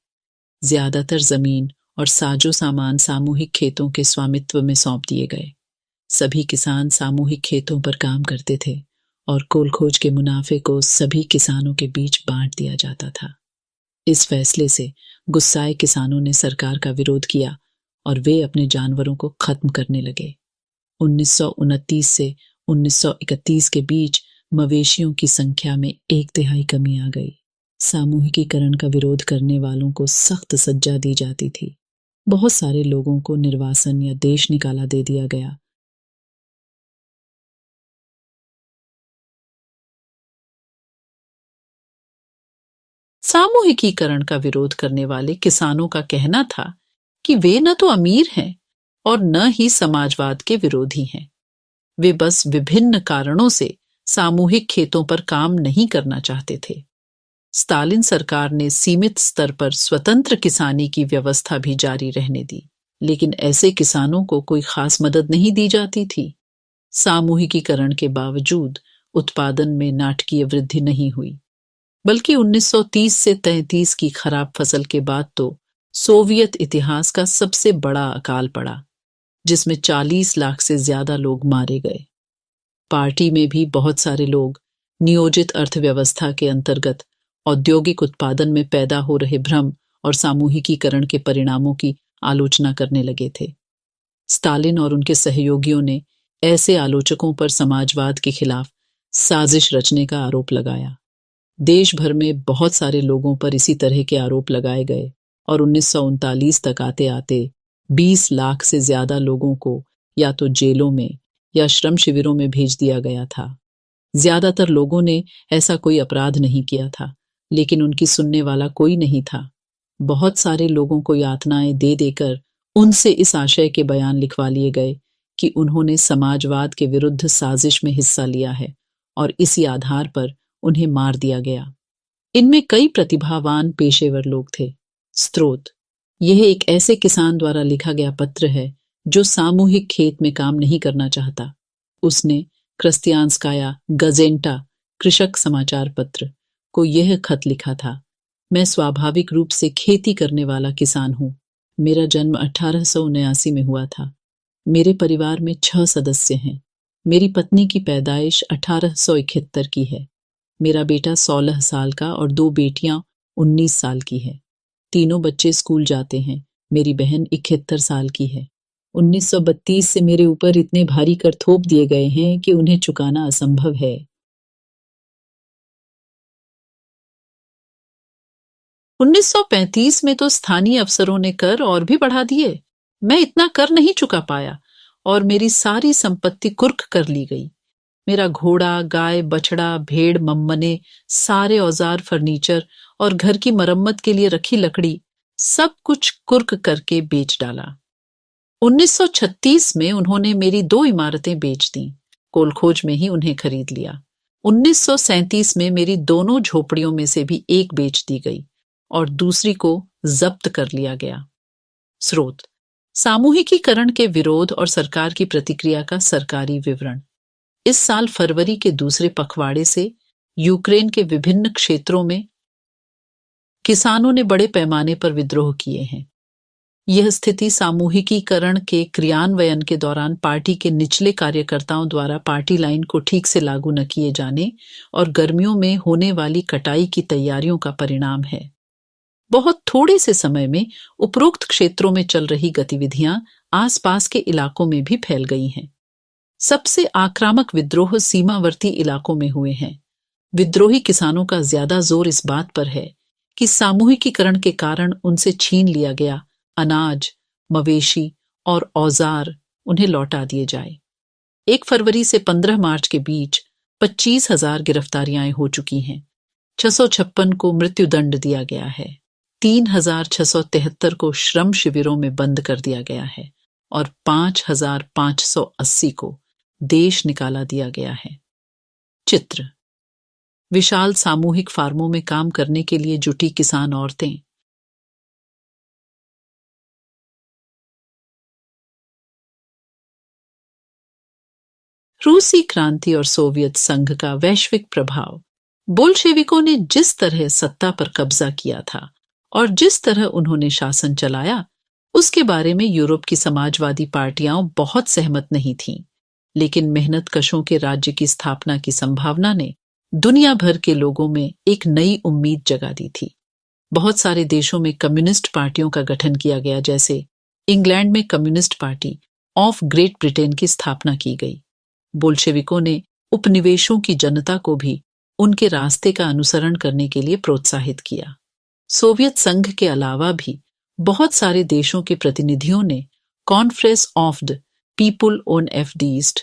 ज्यादातर जमीन और साजो सामान सामूहिक खेतों के स्वामित्व में सौंप दिए गए। सभी किसान सामूहिक खेतों पर काम करते थे और कोल खोज के मुनाफे को सभी किसानों के बीच बांट दिया जाता था। इस फैसले से गुस्साए किसानों ने सरकार का विरोध किया और वे अपने जानवरों को खत्म करने लगे। 1929 से 1931 के बीच मवेशियों की संख्या में 1/3 कमी आ गई। सामूहिकीकरण का विरोध करने वालों को सख्त सजा दी जाती थी। बहुत सारे लोगों को निर्वासन या देश निकाला दे दिया गया। सामूहिकीकरण का विरोध करने वाले किसानों का कहना था कि वे न तो अमीर हैं और न ही समाजवाद के विरोधी हैं। वे बस विभिन्न कारणों से सामूहिक खेतों पर काम नहीं करना चाहते थे। स्टालिन सरकार ने सीमित स्तर पर स्वतंत्र किसानी की व्यवस्था भी जारी रहने दी, लेकिन ऐसे किसानों को कोई खास मदद नहीं दी जाती थी। सामूहिकीकरण के बावजूद उत्पादन में नाटकीय वृद्धि नहीं हुई, बल्कि 1930 से 33 की खराब फसल के बाद तो सोवियत इतिहास का सबसे बड़ा अकाल पड़ा, जिसमें 40 लाख से ज्यादा लोग मारे गए। पार्टी में भी बहुत सारे लोग नियोजित अर्थव्यवस्था के अंतर्गत औद्योगिक उत्पादन में पैदा हो रहे भ्रम और सामूहिकीकरण के परिणामों की आलोचना करने लगे थे। स्टालिन और उनके सहयोगियों ने ऐसे आलोचकों पर समाजवाद के खिलाफ साजिश रचने का आरोप लगाया। देश भर में बहुत सारे लोगों पर इसी तरह के आरोप लगाए गए और 1939 तक आते आते 20 लाख से ज्यादा लोगों को या तो जेलों में या श्रम शिविरों में भेज दिया गया था। ज्यादातर लोगों ने ऐसा कोई अपराध नहीं किया था, लेकिन उनकी सुनने वाला कोई नहीं था। बहुत सारे लोगों को यातनाएं दे देकर उनसे इस आशय के बयान लिखवा लिए गए कि उन्होंने समाजवाद के विरुद्ध साजिश में हिस्सा लिया है और इसी आधार पर उन्हें मार दिया गया। इनमें कई प्रतिभावान पेशेवर लोग थे। स्रोत: यह एक ऐसे किसान द्वारा लिखा गया पत्र है जो सामूहिक खेत में काम नहीं करना चाहता। उसने क्रिस्तियानस्काया गजेंटा, कृषक समाचार पत्र, को यह खत लिखा था: मैं स्वाभाविक रूप से खेती करने वाला किसान हूँ। मेरा जन्म 1879 में हुआ था। मेरे परिवार में 6 सदस्य हैं। मेरी पत्नी की पैदाइश 1871 की है। मेरा बेटा 16 साल का और 2 बेटियां 19 साल की है। तीनों बच्चे स्कूल जाते हैं। मेरी बहन 71 साल की है। 1932 से मेरे ऊपर इतने भारी कर थोप दिए गए हैं कि उन्हें चुकाना असंभव है। 1935 में तो स्थानीय अफसरों ने कर और भी बढ़ा दिए। मैं इतना कर नहीं चुका पाया और मेरी सारी संपत्ति कुर्क कर ली गई। मेरा घोड़ा, गाय, बछड़ा, भेड़, मम्मने, सारे औजार, फर्नीचर और घर की मरम्मत के लिए रखी लकड़ी, सब कुछ कुर्क करके बेच डाला। 1936 में उन्होंने मेरी 2 इमारतें बेच दी। कोलखोज में ही उन्हें खरीद लिया। 1937 में मेरी दोनों झोपड़ियों में से भी एक बेच दी गई और दूसरी को जब्त कर लिया गया। स्रोत: सामूहिकीकरण के विरोध और सरकार की प्रतिक्रिया का सरकारी विवरण। इस साल फरवरी के दूसरे पखवाड़े से यूक्रेन के विभिन्न क्षेत्रों में किसानों ने बड़े पैमाने पर विद्रोह किए हैं। यह स्थिति सामूहिकीकरण के क्रियान्वयन के दौरान पार्टी के निचले कार्यकर्ताओं द्वारा पार्टी लाइन को ठीक से लागू न किए जाने और गर्मियों में होने वाली कटाई की तैयारियों का परिणाम है। बहुत थोड़े से समय में उपरोक्त क्षेत्रों में चल रही गतिविधियां आसपास के इलाकों में भी फैल गई हैं। सबसे आक्रामक विद्रोह सीमावर्ती इलाकों में हुए हैं। विद्रोही किसानों का ज्यादा जोर इस बात पर है कि सामूहिकीकरण के कारण उनसे छीन लिया गया अनाज, मवेशी और औजार उन्हें लौटा दिए जाए। 1 फरवरी से 15 मार्च के बीच 25,000 गिरफ्तारियां हो चुकी हैं। 656 को मृत्युदंड दिया गया है। 3,673 को श्रम शिविरों में बंद कर दिया गया है और 5,580 को देश निकाला दिया गया है। चित्र: विशाल सामूहिक फार्मों में काम करने के लिए जुटी किसान औरतें। रूसी क्रांति और सोवियत संघ का वैश्विक प्रभाव। बोल्शेविकों ने जिस तरह सत्ता पर कब्जा किया था और जिस तरह उन्होंने शासन चलाया, उसके बारे में यूरोप की समाजवादी पार्टियां बहुत सहमत नहीं थीं। लेकिन मेहनतकशों के राज्य की स्थापना की संभावना ने दुनिया भर के लोगों में एक नई उम्मीद जगा दी थी। बहुत सारे देशों में कम्युनिस्ट पार्टियों का गठन किया गया, जैसे इंग्लैंड में communist party of great Britain की स्थापना की गई। बोल्शेविकों ने उपनिवेशों की जनता को भी उनके रास्ते का अनुसरण करने के लिए प्रोत्साहित किया। सोवियत संघ के अलावा भी बहुत सारे देशों के प्रतिनिधियों ने conference of the people on F the east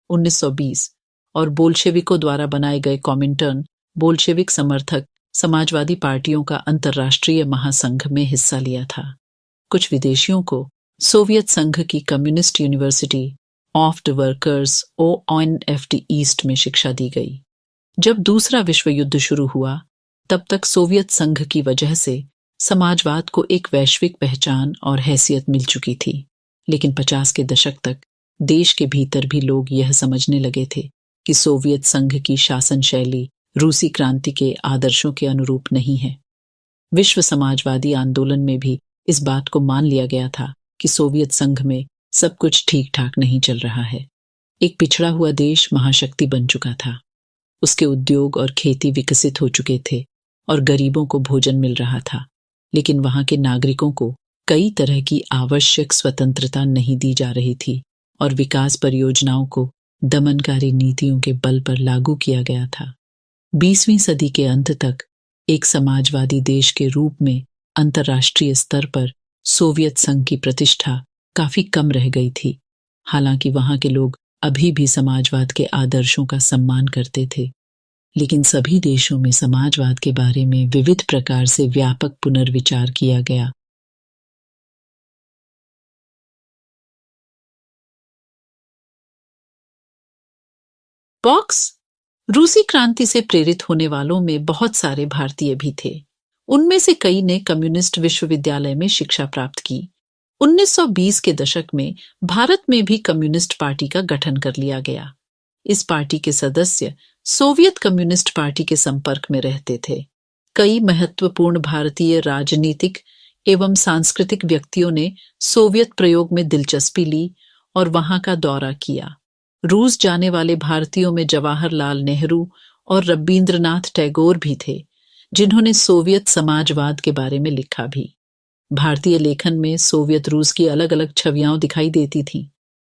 1920 और बोल्शेविकों द्वारा बनाए गए कॉमिंटर्न बोल्शेविक समर्थक समाजवादी पार्टियों का अंतर्राष्ट्रीय महासंघ में हिस्सा लिया था। कुछ विदेशियों को सोवियत संघ की communist university of the workers ONFD east में शिक्षा दी गई। जब दूसरा विश्व युद्ध शुरू हुआ, तब तक सोवियत संघ की वजह से समाजवाद को एक वैश्विक पहचान और हैसियत मिल चुकी थी। लेकिन 50 के दशक तक देश के भीतर भी लोग यह समझने लगे थे कि सोवियत संघ की शासन शैली रूसी क्रांति के आदर्शों के अनुरूप नहीं है। विश्व समाजवादी आंदोलन में भी इस बात को मान लिया गया था कि सोवियत संघ में सब कुछ ठीक ठाक नहीं चल रहा है। एक पिछड़ा हुआ देश महाशक्ति बन चुका था। उसके उद्योग और खेती विकसित हो चुके थे और गरीबों को भोजन मिल रहा था, लेकिन वहां के नागरिकों को कई तरह की आवश्यक स्वतंत्रता नहीं दी जा रही थी और विकास परियोजनाओं को दमनकारी नीतियों के बल पर लागू किया गया था। 20वीं सदी के अंत तक एक समाजवादी देश के रूप में अंतर्राष्ट्रीय स्तर पर सोवियत संघ की प्रतिष्ठा काफी कम रह गई थी। हालांकि वहां के लोग अभी भी समाजवाद के आदर्शों का सम्मान करते थे, लेकिन सभी देशों में समाजवाद के बारे में विविध प्रकार से व्यापक पुनर्विचार किया गया। बॉक्स: रूसी क्रांति से प्रेरित होने वालों में बहुत सारे भारतीय भी थे। उनमें से कई ने कम्युनिस्ट विश्वविद्यालय में शिक्षा प्राप्त की। 1920 के दशक में भारत में भी कम्युनिस्ट पार्टी का गठन कर लिया गया। इस पार्टी के सदस्य सोवियत कम्युनिस्ट पार्टी के संपर्क में रहते थे। कई महत्वपूर्ण भारतीय राजनीतिक एवं सांस्कृतिक व्यक्तियों ने सोवियत प्रयोग में दिलचस्पी ली और वहां का दौरा किया। रूस जाने वाले भारतीयों में जवाहरलाल नेहरू और रवींद्रनाथ टैगोर भी थे, जिन्होंने सोवियत समाजवाद के बारे में लिखा भी। भारतीय लेखन में सोवियत रूस की अलग अलग छवियां दिखाई देती थीं।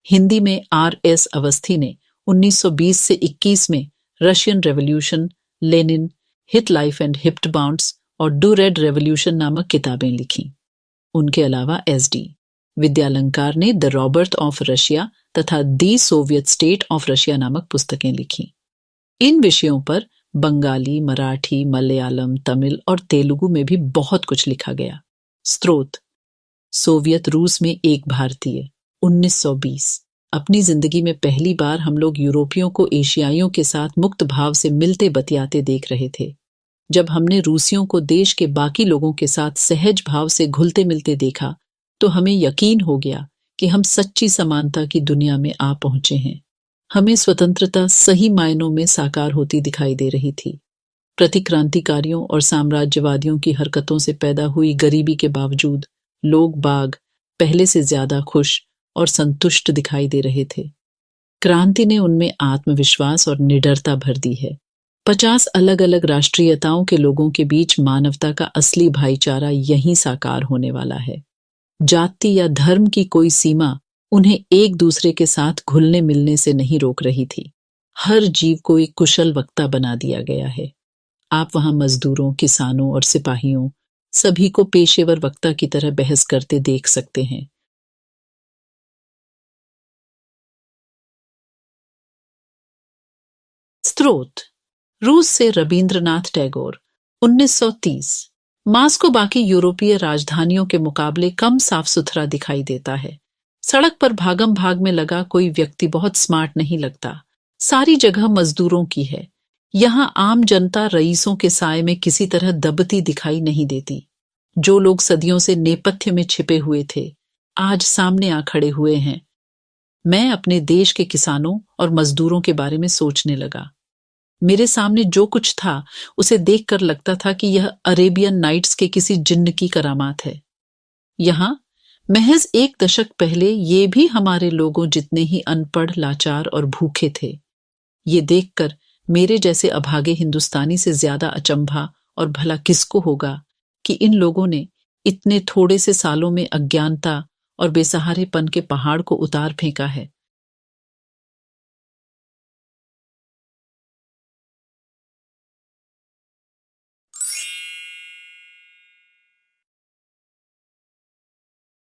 हिंदी में RS अवस्थी ने 1920 से 21 में रशियन रेवोल्यूशन, लेनिन, हिट लाइफ एंड हिप्ट बाउंड्स और डू रेड रेवोल्यूशन नामक किताबें लिखी। उनके अलावा SD विद्यालंकार ने द रॉबर्ट ऑफ रशिया तथा दी सोवियत स्टेट ऑफ रशिया नामक पुस्तकें लिखी। इन विषयों पर बंगाली, मराठी, मलयालम, तमिल और तेलुगु में भी बहुत कुछ लिखा गया। स्रोत: सोवियत रूस में एक भारतीय 1920, अपनी जिंदगी में पहली बार हम लोग यूरोपियों को एशियाइयों के साथ मुक्त भाव से मिलते बतियाते देख रहे थे। जब हमने रूसियों को देश के बाकी लोगों के साथ सहज भाव से घुलते मिलते देखा तो हमें यकीन हो गया कि हम सच्ची समानता की दुनिया में आ पहुंचे हैं। हमें स्वतंत्रता सही मायनों में साकार होती दिखाई दे रही थी। प्रतिक्रांतिकारियों और साम्राज्यवादियों की हरकतों से पैदा हुई गरीबी के बावजूद लोग बाग पहले से ज्यादा खुश और संतुष्ट दिखाई दे रहे थे। क्रांति ने उनमें आत्मविश्वास और निडरता भर दी है। 50 अलग अलग राष्ट्रीयताओं के लोगों के बीच मानवता का असली भाईचारा यहीं साकार होने वाला है। जाति या धर्म की कोई सीमा उन्हें एक दूसरे के साथ घुलने मिलने से नहीं रोक रही थी। हर जीव को एक कुशल वक्ता बना दिया गया है। आप वहां मजदूरों, किसानों और सिपाहियों सभी को पेशेवर वक्ता की तरह बहस करते देख सकते हैं। स्रोत: रूस से रवींद्रनाथ टैगोर, 1930। मास्को बाकी यूरोपीय राजधानियों के मुकाबले कम साफ सुथरा दिखाई देता है। सड़क पर भागम भाग में लगा कोई व्यक्ति बहुत स्मार्ट नहीं लगता। सारी जगह मजदूरों की है। यहां आम जनता रईसों के साए में किसी तरह दबती दिखाई नहीं देती। जो लोग सदियों से नेपथ्य में छिपे हुए थे, आज सामने आ खड़े हुए हैं। मैं अपने देश के किसानों और मजदूरों के बारे में सोचने लगा। मेरे सामने जो कुछ था उसे देखकर लगता था कि यह अरेबियन नाइट्स के किसी जिन्न की करामात है। यहां महज एक दशक पहले ये भी हमारे लोगों जितने ही अनपढ़, लाचार और भूखे थे। ये देखकर मेरे जैसे अभागे हिंदुस्तानी से ज्यादा अचंभा और भला किसको होगा कि इन लोगों ने इतने थोड़े से सालों में अज्ञानता और बेसहारेपन के पहाड़ को उतार फेंका है।